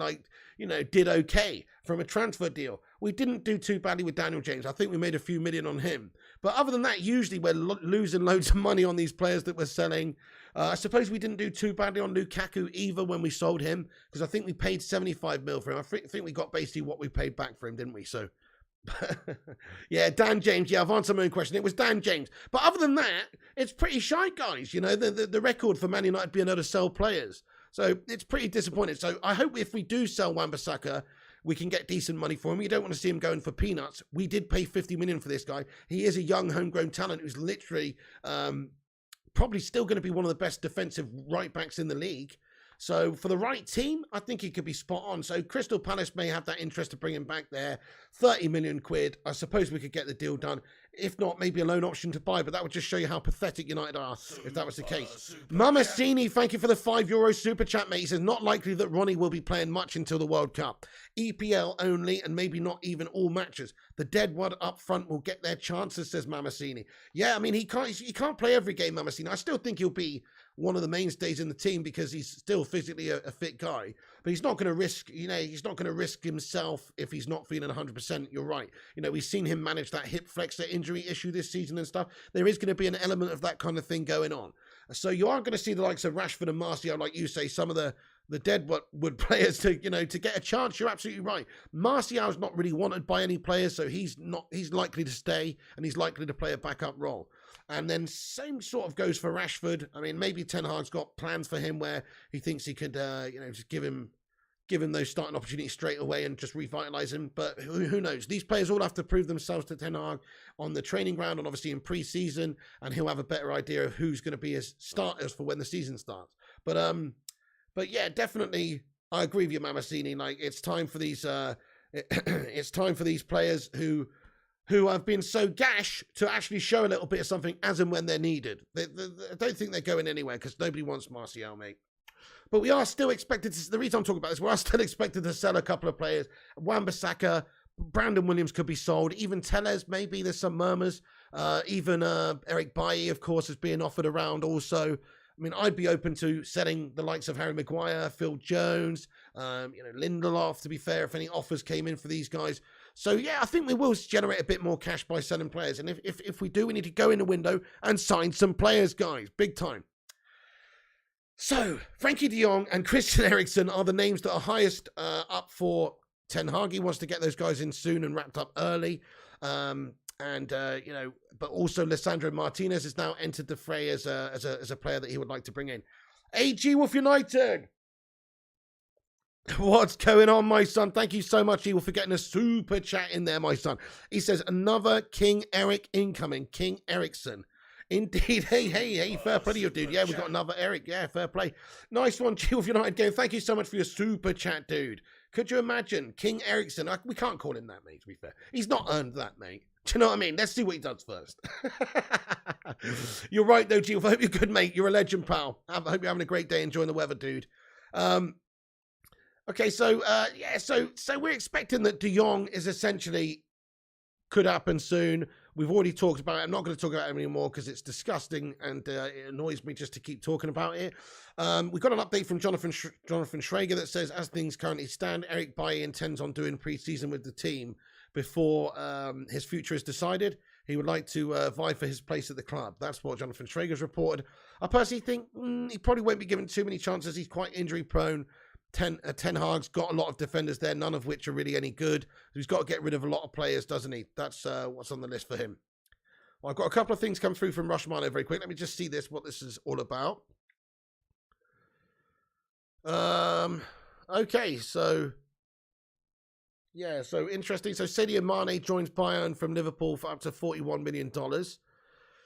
did okay from a transfer deal? We didn't do too badly with Daniel James. I think we made a few million on him. But other than that, usually we're losing loads of money on these players that we're selling. I suppose we didn't do too badly on Lukaku either when we sold him, because I think we paid 75 mil for him. I think we got basically what we paid back for him, didn't we? So, yeah, Dan James. Yeah, I've answered my own question. It was Dan James. But other than that, it's pretty shy, guys. The record for Man United being able to sell players. So it's pretty disappointing. So I hope if we do sell Wan-Bissaka, we can get decent money for him. You don't want to see him going for peanuts. We did pay 50 million for this guy. He is a young homegrown talent who's literally probably still going to be one of the best defensive right backs in the league. So for the right team, I think he could be spot on. So Crystal Palace may have that interest to bring him back there. 30 million quid. I suppose we could get the deal done. If not, maybe a loan option to buy, but that would just show you how pathetic United are if that was the case. Mamacini, thank you for the €5 super chat, mate. He says, not likely that Ronnie will be playing much until the World Cup. EPL only, and maybe not even all matches. The dead one up front will get their chances, says Mamacini. Yeah, I mean, he can't play every game, Mamacini. I still think he'll be one of the mainstays in the team because he's still physically a fit guy, but he's not going to risk, he's not going to risk himself if he's not feeling 100%. You're right. We've seen him manage that hip flexor injury issue this season and stuff. There is going to be an element of that kind of thing going on. So you are going to see the likes of Rashford and Martial, like you say, some of the deadwood players to get a chance. You're absolutely right. Martial's not really wanted by any players, so he's likely to stay and he's likely to play a backup role. And then same sort of goes for Rashford. I mean, maybe Ten Hag's got plans for him where he thinks he could, just give him those starting opportunities straight away and just revitalise him. But who knows? These players all have to prove themselves to Ten Hag on the training ground and obviously in pre-season, and he'll have a better idea of who's going to be his starters for when the season starts. But yeah, definitely, I agree with you, Mamacini. Like, it's time for these, it's time for these players who have been so gash to actually show a little bit of something as and when they're needed. I don't think they're going anywhere because nobody wants Martial, mate. But we are still expected to, the reason I'm talking about this, we are still expected to sell a couple of players. Wan-Bissaka, Brandon Williams could be sold. Even Telles, maybe there's some murmurs. Even Eric Bailly, of course, is being offered around also. I mean, I'd be open to selling the likes of Harry Maguire, Phil Jones, Lindelof, to be fair, if any offers came in for these guys. So, yeah, I think we will generate a bit more cash by selling players. And if we do, we need to go in the window and sign some players, guys. Big time. So, Frenkie de Jong and Christian Eriksen are the names that are highest up for Ten Hag. He wants to get those guys in soon and wrapped up early. But also Lisandro Martinez has now entered the fray as a player that he would like to bring in. AG Wolf United. What's going on, my son? Thank you so much, Evil, for getting a super chat in there, my son. He says, another King Eric incoming. King Eriksen. Indeed. Hey, fair play to you, dude. Yeah, we've got another Eric. Yeah, fair play. Nice one, Chief United game. Thank you so much for your super chat, dude. Could you imagine King Eriksen? We can't call him that, mate, to be fair. He's not earned that, mate. Do you know what I mean? Let's see what he does first. You're right, though, Chief. I hope you're good, mate. You're a legend, pal. I hope you're having a great day enjoying the weather, dude. Okay, so we're expecting that De Jong is essentially could happen soon. We've already talked about it. I'm not going to talk about it anymore because it's disgusting and it annoys me just to keep talking about it. We got an update from Jonathan Schrager that says, as things currently stand, Eric Bailly intends on doing pre-season with the team before his future is decided. He would like to vie for his place at the club. That's what Jonathan Schrager's reported. I personally think he probably won't be given too many chances. He's quite injury prone. Ten Hag's got a lot of defenders there, none of which are really any good. He's got to get rid of a lot of players, doesn't he? That's what's on the list for him. Well, I've got a couple of things come through from Mane very quick. Let me just see what this is all about. Okay, so... yeah, so interesting. So Sadio Mane joins Bayern from Liverpool for up to $41 million.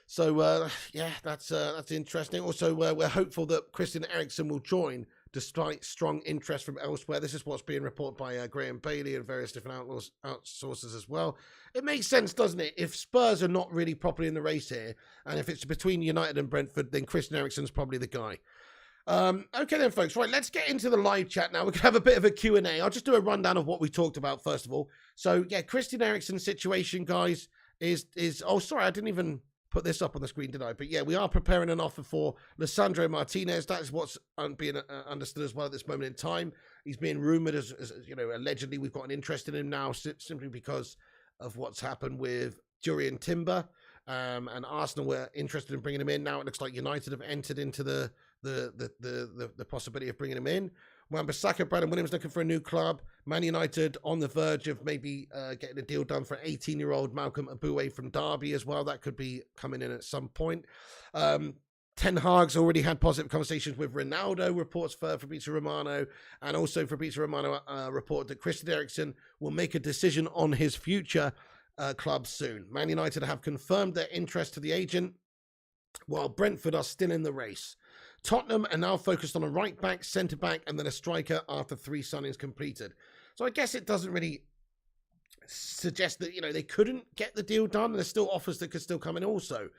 So, yeah, that's interesting. Also, we're hopeful that Christian Eriksen will join despite strong interest from elsewhere. This is what's being reported by Graham Bailey and various different outsources as well. It makes sense, doesn't it? If Spurs are not really properly in the race here, and if it's between United and Brentford, then Christian Eriksen's probably the guy. Okay then, folks. Right, let's get into the live chat now. We can have a bit of a Q&A. I'll just do a rundown of what we talked about, first of all. So, yeah, Christian Eriksen's situation, guys, is... oh, sorry, I didn't even put this up on the screen, did I? But yeah, we are preparing an offer for Lisandro Martinez. That is what's being understood as well at this moment in time. He's being rumoured as you know, allegedly we've got an interest in him now simply because of what's happened with Jurriën Timber. And Arsenal were interested in bringing him in. Now it looks like United have entered into the possibility of bringing him in. Wan-Bissaka, Brandon Williams looking for a new club. Man United on the verge of maybe getting a deal done for 18-year-old Malcolm Aboué from Derby as well. That could be coming in at some point. Ten Hag's already had positive conversations with Ronaldo, reports for Fabrizio Romano. And also Fabrizio Romano reported that Christian Eriksen will make a decision on his future club soon. Man United have confirmed their interest to the agent, while Brentford are still in the race. Tottenham are now focused on a right back, centre back, and then a striker after 3 signings completed. So I guess it doesn't really suggest that, you know, they couldn't get the deal done. There's still offers that could still come in also.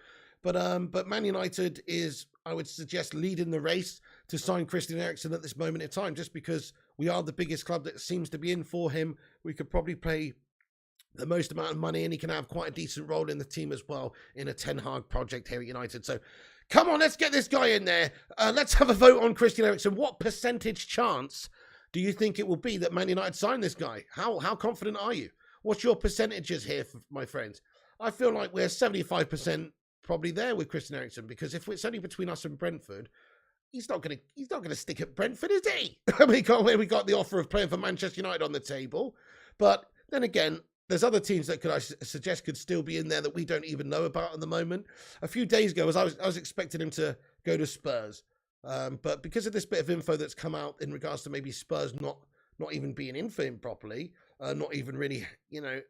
But Man United is, I would suggest, leading the race to sign Christian Eriksen at this moment in time, just because we are the biggest club that seems to be in for him. We could probably pay the most amount of money, and he can have quite a decent role in the team as well in a Ten Hag project here at United. So come on, let's get this guy in there. Let's have a vote on Christian Eriksen. What percentage chance do you think it will be that Man United sign this guy? How confident are you? What's your percentages here, my friends? I feel like we're 75% probably there with Christian Eriksen, because if it's only between us and Brentford, he's not gonna stick at Brentford, is he? we got the offer of playing for Manchester United on the table, but then again, there's other teams that I suggest could still be in there that we don't even know about at the moment. A few days ago, I was expecting him to go to Spurs, but because of this bit of info that's come out in regards to maybe Spurs not even being in for him properly, not even really, you know,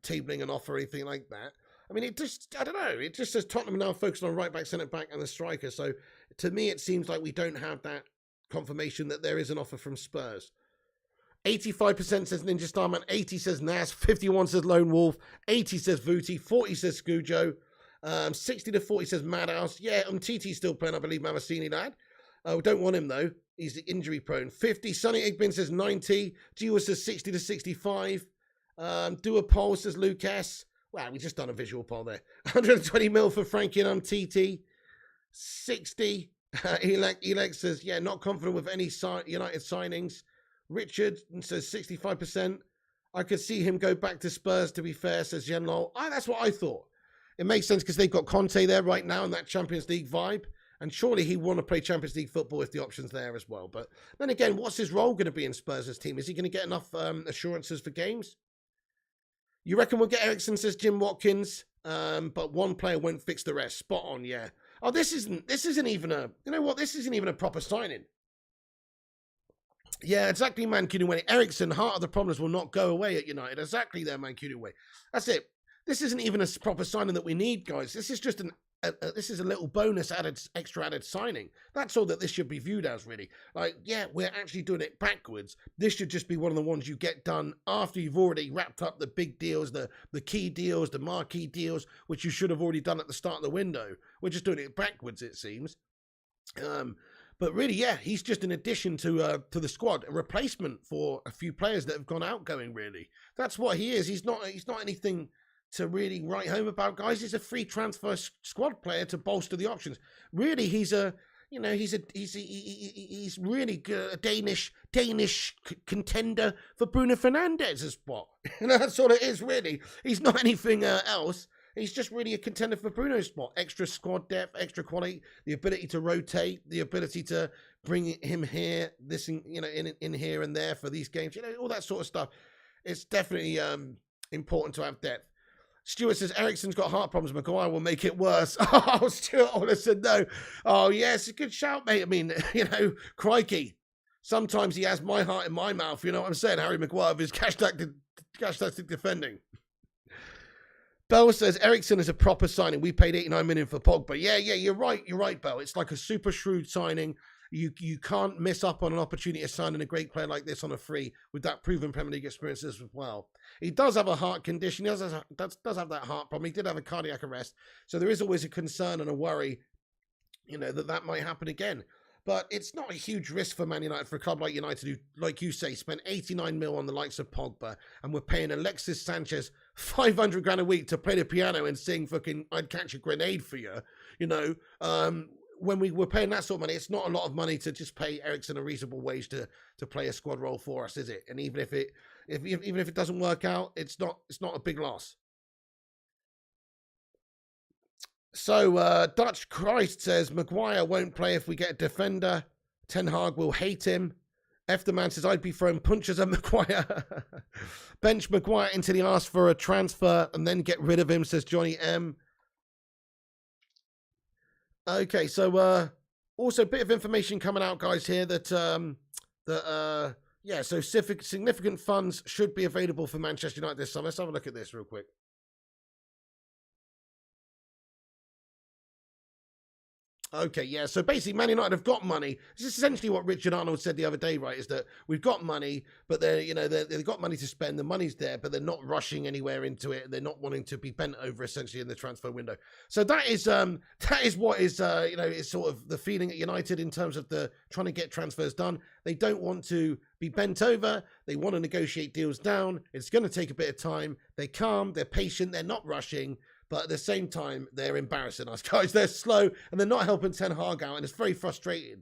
tabling an offer or anything like that. I mean, I don't know. It just says Tottenham now focused on right back, centre back, and the striker. So to me, it seems like we don't have that confirmation that there is an offer from Spurs. 85% says Ninja Starman, 80 says Nas, 51 says Lone Wolf, 80 says Vooty, 40 says Scujo, 60 to 40 says Madhouse. Yeah, Titi's still playing, I believe, Mamassini, lad. We don't want him, though. He's injury prone. 50, Sonny Egbin says 90, Giwa says 60 to 65, do a poll, says Lucas. Wow, we just done a visual poll there. 120 mil for Frankie and TT. 60, Elec says, yeah, not confident with any United signings. Richard says 65%. I could see him go back to Spurs, to be fair, says Yenlol. That's what I thought. It makes sense because they've got Conte there right now in that Champions League vibe. And surely he want to play Champions League football if the option's there as well. But then again, what's his role going to be in Spurs' team? Is he going to get enough assurances for games? You reckon we'll get Eriksen, says Jim Watkins. But one player won't fix the rest. Spot on, yeah. Oh, this isn't even a, you know what? This isn't even a proper signing. Yeah, exactly, Mancuno. Eriksen, heart of the problems will not go away at United. Exactly there, Mancuno. That's it. This isn't even a proper signing that we need, guys. This is just this is a little bonus extra added signing. That's all that this should be viewed as, really. Like, yeah, we're actually doing it backwards. This should just be one of the ones you get done after you've already wrapped up the big deals, the key deals, the marquee deals, which you should have already done at the start of the window. We're just doing it backwards, it seems. But really, yeah, he's just an addition to the squad, a replacement for a few players that have gone outgoing. Really, that's what he is. He's not anything to really write home about, guys. He's a free transfer squad player to bolster the options. Really, he's really good, a Danish contender for Bruno Fernandes's spot. That's all it is, really. He's not anything else. He's just really a contender for Bruno's spot. Extra squad depth, extra quality, the ability to rotate, the ability to bring him here, in here and there for these games. All that sort of stuff. It's definitely important to have depth. Stuart says, Eriksen's got heart problems. Maguire will make it worse. Oh, Stuart Olison, no. Oh, yes, a good shout, mate. I mean, crikey. Sometimes he has my heart in my mouth. You know what I'm saying? Harry Maguire with his cash tactic defending. Bell says, Eriksen is a proper signing. We paid 89 million for Pogba. Yeah, you're right, Bell. It's like a super shrewd signing. You can't miss up on an opportunity of signing a great player like this on a free with that proven Premier League experience as well. He does have a heart condition. He does have that heart problem. He did have a cardiac arrest. So there is always a concern and a worry, that might happen again. But it's not a huge risk for Man United, for a club like United who, like you say, spent 89 mil on the likes of Pogba, and we're paying Alexis Sanchez 500 grand a week to play the piano and sing fucking I'd Catch a Grenade for you, when we were paying that sort of money, it's not a lot of money to just pay Eriksen a reasonable wage to play a squad role for us, is it? And even if it doesn't work out, it's not a big loss. So, Dutch Christ says, Maguire won't play if we get a defender. Ten Hag will hate him. F the man says, I'd be throwing punches at Maguire. Bench Maguire until he asks for a transfer and then get rid of him, says Johnny M. Okay, so, also a bit of information coming out, guys, here that, so significant funds should be available for Manchester United this summer. Let's have a look at this real quick. Okay, yeah, so basically Man United have got money. This is essentially what Richard Arnold said the other day, right, is that we've got money, but they've got money to spend, the money's there, but they're not rushing anywhere into it, and they're not wanting to be bent over, essentially, in the transfer window. So that is what is, is sort of the feeling at United in terms of the trying to get transfers done. They don't want to be bent over. They want to negotiate deals down. It's going to take a bit of time. They're calm, they're patient, they're not rushing. But at the same time, they're embarrassing us, guys. They're slow, and they're not helping Ten Hag out, and it's very frustrating.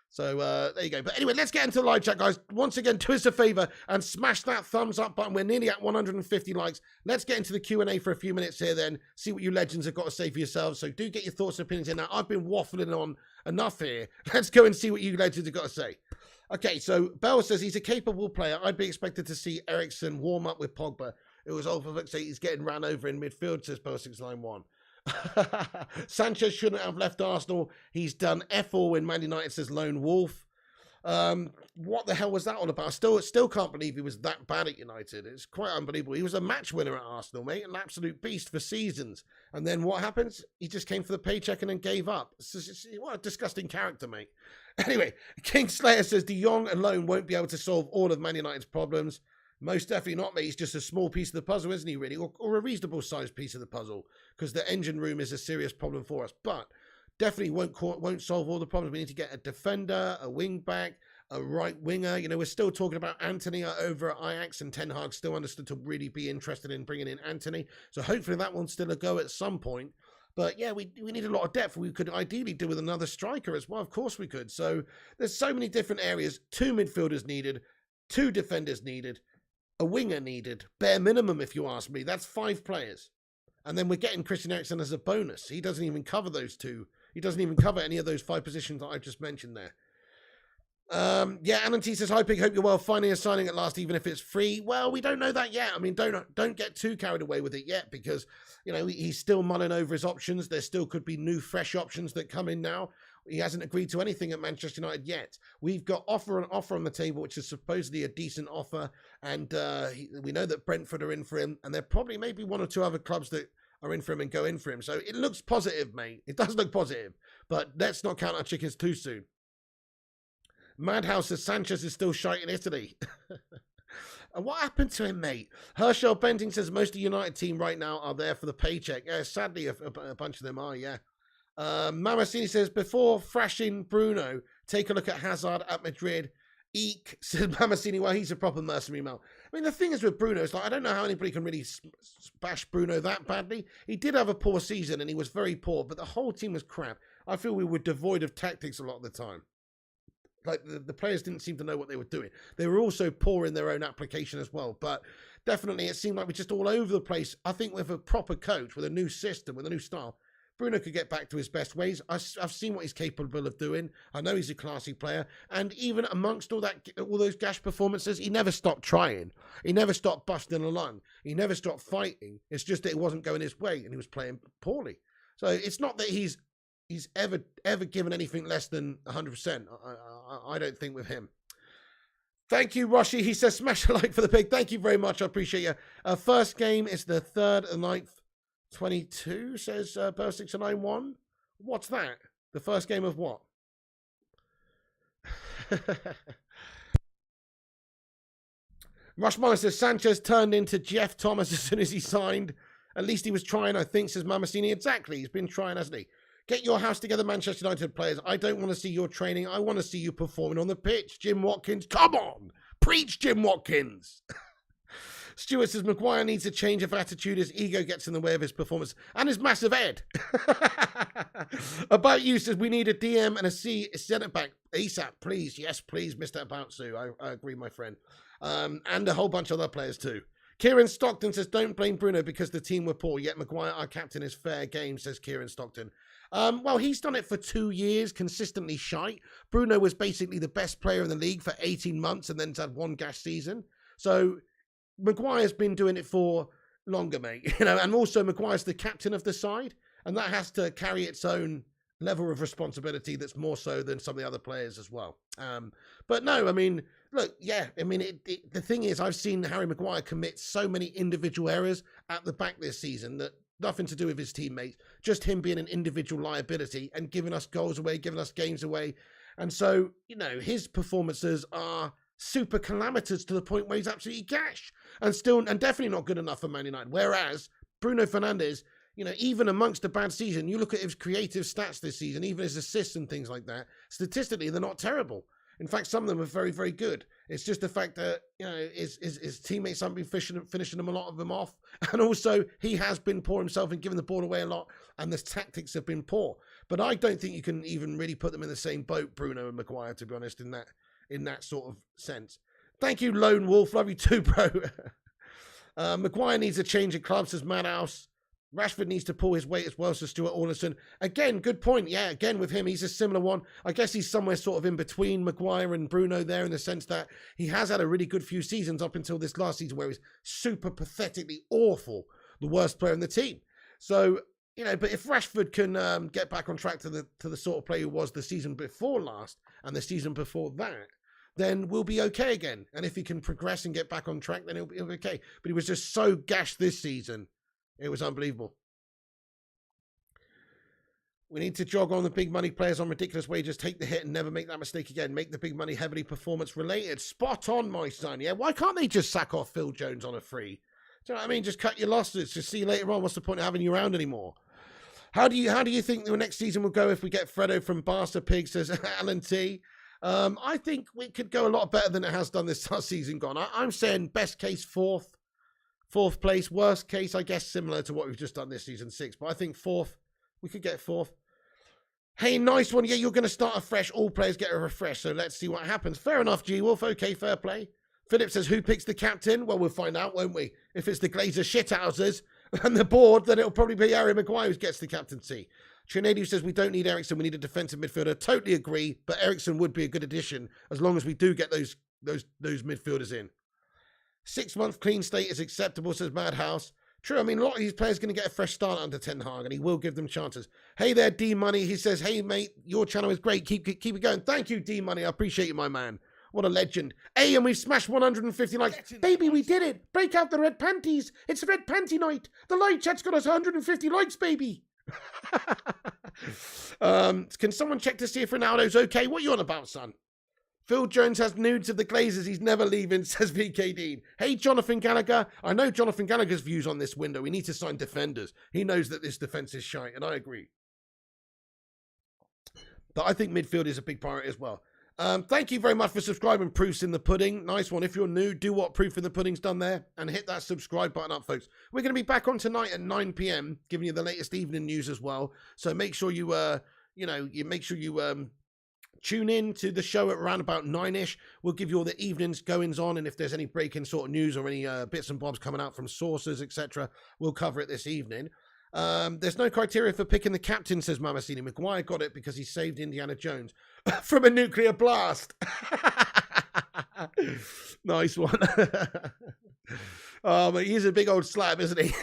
So, there you go. But anyway, let's get into the live chat, guys. Once again, do us a favour and smash that thumbs up button. We're nearly at 150 likes. Let's get into the Q&A for a few minutes here then. See what you legends have got to say for yourselves. So do get your thoughts and opinions in. Now, I've been waffling on enough here. Let's go and see what you legends have got to say. Okay, so Bell says he's a capable player. I'd be expected to see Eriksen warm up with Pogba. It was all for fuck's sake, he's getting ran over in midfield, says Bell691. Sanchez shouldn't have left Arsenal. He's done F all in Man United, says Lone Wolf. What the hell was that all about? Still can't believe he was that bad at United. It's quite unbelievable. He was a match winner at Arsenal, mate. An absolute beast for seasons. And then what happens? He just came for the paycheck and then gave up. What a disgusting character, mate. Anyway, Kingslayer says De Jong alone won't be able to solve all of Man United's problems. Most definitely not, mate. He's just a small piece of the puzzle, isn't he, really? Or a reasonable sized piece of the puzzle, because the engine room is a serious problem for us. But definitely won't solve all the problems. We need to get a defender, a wing back, a right winger. We're still talking about Anthony over at Ajax, and Ten Hag still understood to really be interested in bringing in Anthony. So hopefully that one's still a go at some point. But yeah, we need a lot of depth. We could ideally do with another striker as well. Of course we could. So there's so many different areas. 2 midfielders needed, 2 defenders needed. A winger needed, bare minimum, if you ask me. That's 5 players. And then we're getting Christian Eriksen as a bonus. He doesn't even cover those 2. He doesn't even cover any of those 5 positions that I've just mentioned there. Yeah, Alan T says, hi, Pig, hope you're well. Finally a signing at last, even if it's free. Well, we don't know that yet. I mean, don't get too carried away with it yet, because, he's still mulling over his options. There still could be new, fresh options that come in now. He hasn't agreed to anything at Manchester United yet. We've got offer on the table, which is supposedly a decent offer. And we know that Brentford are in for him. And there probably maybe 1 or 2 other clubs that are in for him and go in for him. So it looks positive, mate. It does look positive. But let's not count our chickens too soon. Madhouse says Sanchez is still shite in Italy. And what happened to him, mate? Herschel Benting says most of the United team right now are there for the paycheck. Yeah, sadly, a bunch of them are, yeah. Mamacini says, before thrashing Bruno, take a look at Hazard at Madrid. Eek, says Mamacini, well, he's a proper mercenary male. I mean, the thing is with Bruno, it's like, I don't know how anybody can really bash Bruno that badly. He did have a poor season, and he was very poor, but the whole team was crap. I feel we were devoid of tactics a lot of the time. Like, the players didn't seem to know what they were doing. They were also poor in their own application as well. But definitely, it seemed like we're just all over the place. I think with a proper coach, with a new system, with a new style, Bruno could get back to his best ways. I've seen what he's capable of doing. I know he's a classy player. And even amongst all those gash performances, he never stopped trying. He never stopped busting a lung. He never stopped fighting. It's just that it wasn't going his way and he was playing poorly. So it's not that he's ever given anything less than 100%. I don't think with him. Thank you, Roshi. He says, smash a like for the pig. Thank you very much. I appreciate you. First game is the 3rd and 9th. 22, says Burr 691. What's that? The first game of what? Rushmire says, Sanchez turned into Jeff Thomas as soon as he signed. At least he was trying, I think, says Mamacini. Exactly. He's been trying, hasn't he? Get your house together, Manchester United players. I don't want to see your training. I want to see you performing on the pitch. Jim Watkins, come on. Preach, Jim Watkins. Stuart says, Maguire needs a change of attitude. His ego gets in the way of his performance. And his massive head. About You says, we need a DM and a C centre-back. ASAP, please. Yes, please, Mr. Aboutsu. I agree, my friend. And a whole bunch of other players too. Kieran Stockton says, don't blame Bruno because the team were poor. Yet Maguire, our captain, is fair game, says Kieran Stockton. Well, he's done it for 2 years, consistently shite. Bruno was basically the best player in the league for 18 months and then had one gash season. So Maguire's been doing it for longer, mate. And also Maguire's the captain of the side, and that has to carry its own level of responsibility that's more so than some of the other players as well. But no, I mean, look, yeah, I mean, the thing is, I've seen Harry Maguire commit so many individual errors at the back this season that nothing to do with his teammates, just him being an individual liability and giving us goals away, giving us games away. And so, his performances are super calamitous to the point where he's absolutely gash and definitely not good enough for Man United. Whereas Bruno Fernandes, even amongst a bad season, you look at his creative stats this season, even his assists and things like that, statistically, they're not terrible. In fact, some of them are very, very good. It's just the fact that, his teammates haven't been finishing them, a lot of them off. And also, he has been poor himself and giving the ball away a lot, and the tactics have been poor. But I don't think you can even really put them in the same boat, Bruno and Maguire, to be honest, in that sort of sense. Thank you, Lone Wolf. Love you too, bro. Maguire needs a change of clubs, says Madhouse. Rashford needs to pull his weight as well, says Stuart Ornison. Again, good point. Yeah, again, with him, he's a similar one. I guess he's somewhere sort of in between Maguire and Bruno there in the sense that he has had a really good few seasons up until this last season where he's super pathetically awful, the worst player in the team. So, but if Rashford can get back on track to the sort of player he was the season before last and the season before that, then we'll be okay again. And if he can progress and get back on track, then he'll be okay. But he was just so gashed this season. It was unbelievable. We need to jog on the big money players on ridiculous wages, take the hit and never make that mistake again. Make the big money heavily performance related. Spot on, my son. Yeah, why can't they just sack off Phil Jones on a free? Do you know what I mean? Just cut your losses. Just see you later on. What's the point of having you around anymore? How do you think the next season will go if we get Fredo from Barca Pig, says Alan T? I think we could go a lot better than it has done this season gone. I'm saying best case fourth place. Worst case, I guess, similar to what we've just done this season, 6. But I think fourth, we could get fourth. Hey, nice one. Yeah, you're going to start afresh. All players get a refresh. So let's see what happens. Fair enough, G-Wolf. Okay, fair play. Philip says, who picks the captain? Well, we'll find out, won't we? If it's the Glazers shithousers and the board, then it'll probably be Harry Maguire who gets the captaincy. Trinadi says, we don't need Eriksen. We need a defensive midfielder. Totally agree. But Eriksen would be a good addition as long as we do get those midfielders in. 6-month clean state is acceptable, says Madhouse. True, I mean, a lot of these players are going to get a fresh start under Ten Hag, and he will give them chances. Hey there, D-Money. He says, hey, mate, your channel is great. Keep it going. Thank you, D-Money. I appreciate you, my man. What a legend. Hey, and we've smashed 150 likes. Baby, we did it. Break out the red panties. It's red panty night. The live chat's got us 150 likes, baby. Can someone check to see if Ronaldo's okay? What are you on about, son? Phil Jones has nudes of the Glazers. He's never leaving, says VK Dean. Hey, Jonathan Gallagher. I know Jonathan Gallagher's views on this window. We need to sign defenders. He knows that this defence is shite, and I agree. But I think midfield is a big priority as well. Thank you very much for subscribing, Proofs in the Pudding. Nice one. If you're new, do what Proof in the Pudding's done there and hit that subscribe button up, folks. We're going to be back on tonight at 9 p.m, giving you the latest evening news as well. So make sure you, tune in to the show at around about 9ish. We'll give you all the evenings goings on, and if there's any breaking sort of news or any bits and bobs coming out from sources, etc., we'll cover it this evening. There's no criteria for picking the captain, says Mamacini. Maguire got it because he saved Indiana Jones from a nuclear blast. Nice one. But he's a big old slab, isn't he?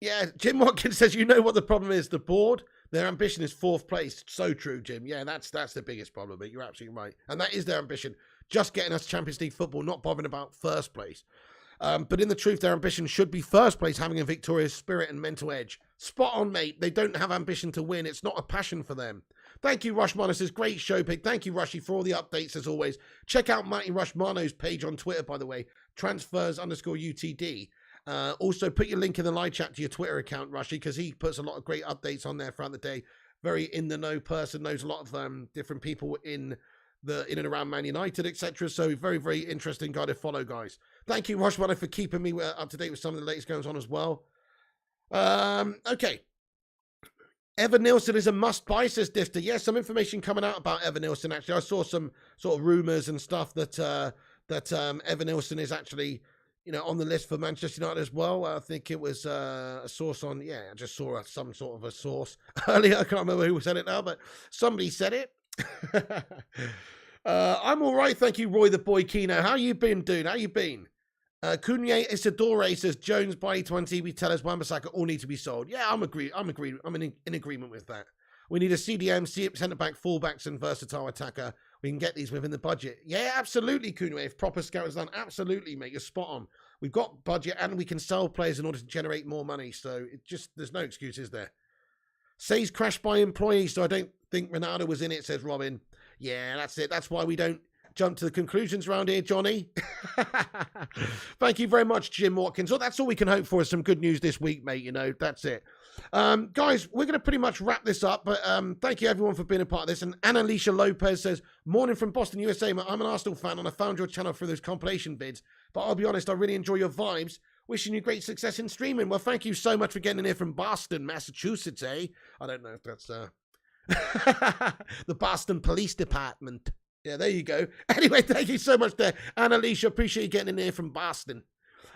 Yeah, Jim Watkins says, you know what the problem is, the board. Their ambition is 4th place. So true, Jim. Yeah, that's the biggest problem, but you're absolutely right. And that is their ambition. Just getting us Champions League football, not bothering about 1st place. But in the truth, their ambition should be 1st place, having a victorious spirit and mental edge. Spot on, mate. They don't have ambition to win. It's not a passion for them. Thank you, Rushmano. Says, great show pick. Thank you, Rushy, for all the updates, as always. Check out Matty Rushmano's page on Twitter, by the way. Transfers_UTD. Also, put your link in the live chat to your Twitter account, Rushy, because he puts a lot of great updates on there throughout the day. Very in-the-know person, knows a lot of different people in and around Man United, etc. So, very, very interesting guy to follow, guys. Thank you, Rushmano, for keeping me up to date with some of the latest goings on as well. Okay. Evan Nielsen is a must-buy, says Difter. Yeah, some information coming out about Evan Nielsen, actually. I saw some sort of rumours and stuff that Evan Nielsen is actually, on the list for Manchester United as well. I think it was a source on, I just saw some sort of a source earlier. I can't remember who said it now, but somebody said it. I'm all right, thank you, Roy the Boy Kino. How you been, dude? How you been? Cunye Isidore says, Jones, Bailly, Tuanzebe, Tellers, Wan-Bissaka all need to be sold. Yeah, I'm in agreement with that. We need a CDM, centre-back, full-backs, and versatile attacker. We can get these within the budget. Yeah, absolutely, Cunye. If proper scout is done, absolutely, mate. You're spot on. We've got budget, and we can sell players in order to generate more money. So there's no excuses there. Says crashed by employees, so I don't think Ronaldo was in it, says Robin. Yeah, that's it. That's why we don't jump to the conclusions around here, Johnny. Thank you very much, Jim Watkins. Well, that's all we can hope for is some good news this week, mate. That's it. Guys, we're going to pretty much wrap this up, but thank you everyone for being a part of this. And Annalisa Lopez says, morning from Boston, USA. I'm an Arsenal fan and I found your channel through those compilation vids, but I'll be honest, I really enjoy your vibes. Wishing you great success in streaming. Well, thank you so much for getting in here from Boston, Massachusetts, eh? I don't know if that's the Boston Police Department. Yeah, there you go. Anyway, thank you so much there, Annalisa. Appreciate you getting in here from Boston.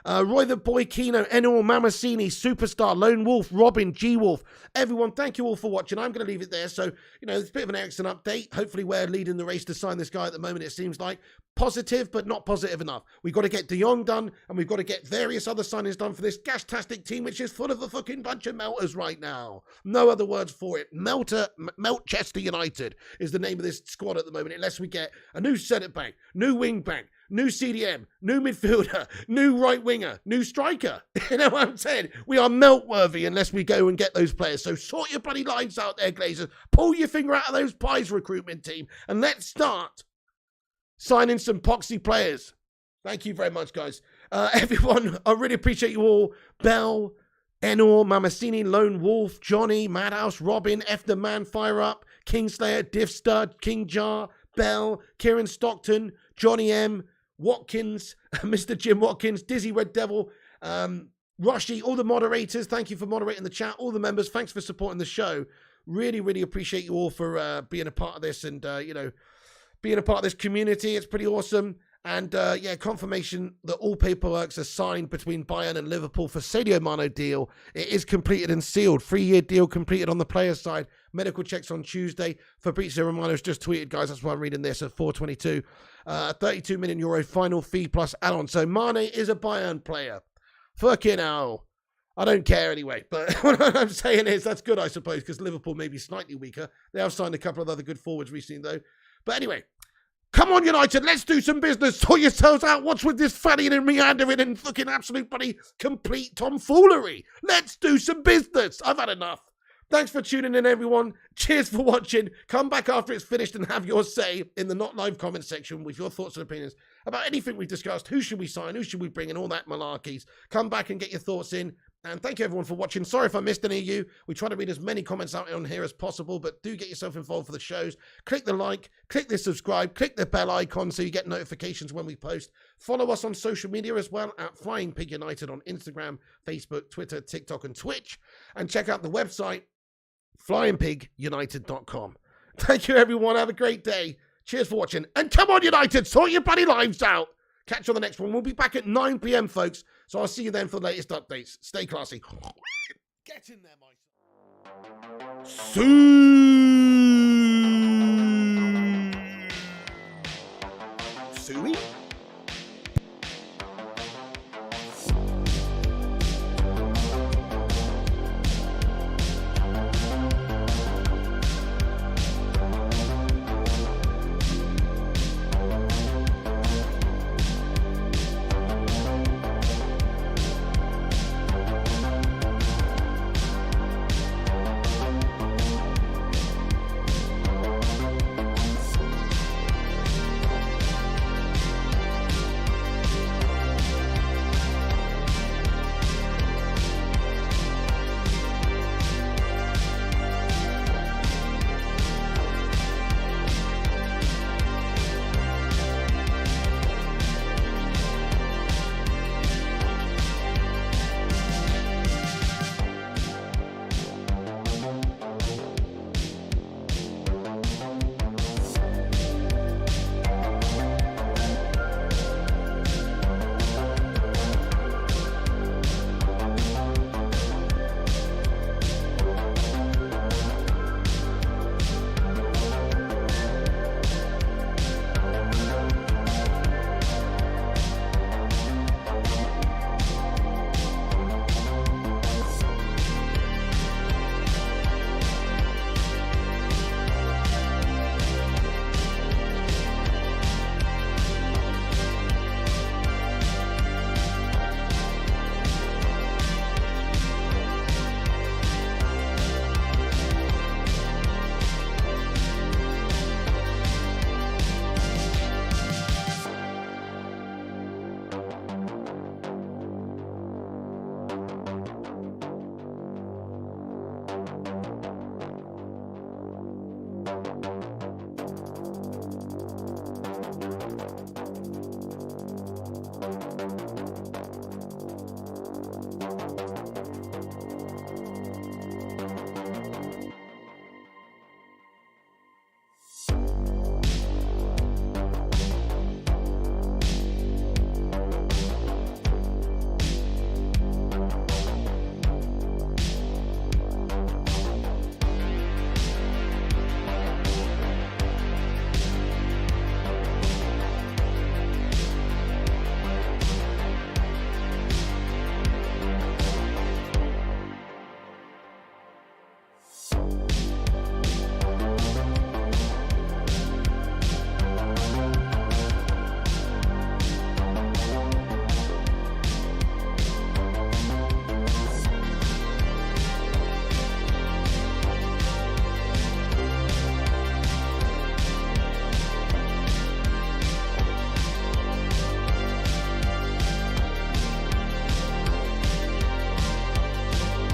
Roy the Boy Kino, Enor Mamacini, Superstar, Lone Wolf, Robin, G-Wolf. Everyone, thank you all for watching. I'm going to leave it there. So, it's a bit of an Eriksen update. Hopefully we're leading the race to sign this guy at the moment, it seems like. Positive, but not positive enough. We've got to get De Jong done, and we've got to get various other signings done for this gas-tastic team, which is full of a fucking bunch of melters right now. No other words for it. Melchester United is the name of this squad at the moment, unless we get a new centre-back, new wing-back, new CDM, new midfielder, new right winger, new striker. You know what I'm saying? We are melt-worthy unless we go and get those players. So sort your bloody lines out there, Glazers. Pull your finger out of those pies recruitment team and let's start signing some poxy players. Thank you very much, guys. Everyone, I really appreciate you all. Bell, Enor, Mamacini, Lone Wolf, Johnny, Madhouse, Robin, F the Man, Fire Up, Kingslayer, Diff Stud, King Jar, Bell, Kieran Stockton, Johnny M, Watkins, Mr. Jim Watkins, Dizzy Red Devil, Rushy, all the moderators. Thank you for moderating the chat. All the members, thanks for supporting the show. Really, really appreciate you all for being a part of this and, being a part of this community. It's pretty awesome. And, confirmation that all paperworks are signed between Bayern and Liverpool for Sadio Mane deal. It is completed and sealed. 3-year deal completed on the player's side. Medical checks on Tuesday. Fabrizio Romano's just tweeted, guys. That's why I'm reading this at 4:22. €32 million final fee plus add-on. So Mane is a Bayern player. Fucking hell. I don't care anyway. But what I'm saying is that's good, I suppose, because Liverpool may be slightly weaker. They have signed a couple of other good forwards recently, though. But anyway, Come on, United, let's do some business. Sort yourselves out. What's with this fanning and meandering and fucking absolute bloody complete tomfoolery? Let's do some business. I've had enough. Thanks for tuning in, everyone. Cheers for watching. Come back after it's finished and have your say in the not live comment section with your thoughts and opinions about anything we've discussed. Who should we sign? Who should we bring in? All that malarkeys. Come back and get your thoughts in. And thank you, everyone, for watching. Sorry if I missed any of you. We try to read as many comments out on here as possible, but do get yourself involved for the shows. Click the like, click the subscribe, click the bell icon so you get notifications when we post. Follow us on social media as well at Flying Pig United on Instagram, Facebook, Twitter, TikTok, and Twitch. And check out the website, flyingpigunited.com. Thank you, everyone. Have a great day. Cheers for watching. And come on, United, sort your bloody lives out. Catch you on the next one. We'll be back at 9 p.m, folks. So I'll see you then for the latest updates. Stay classy. Get in there, my son. Suey?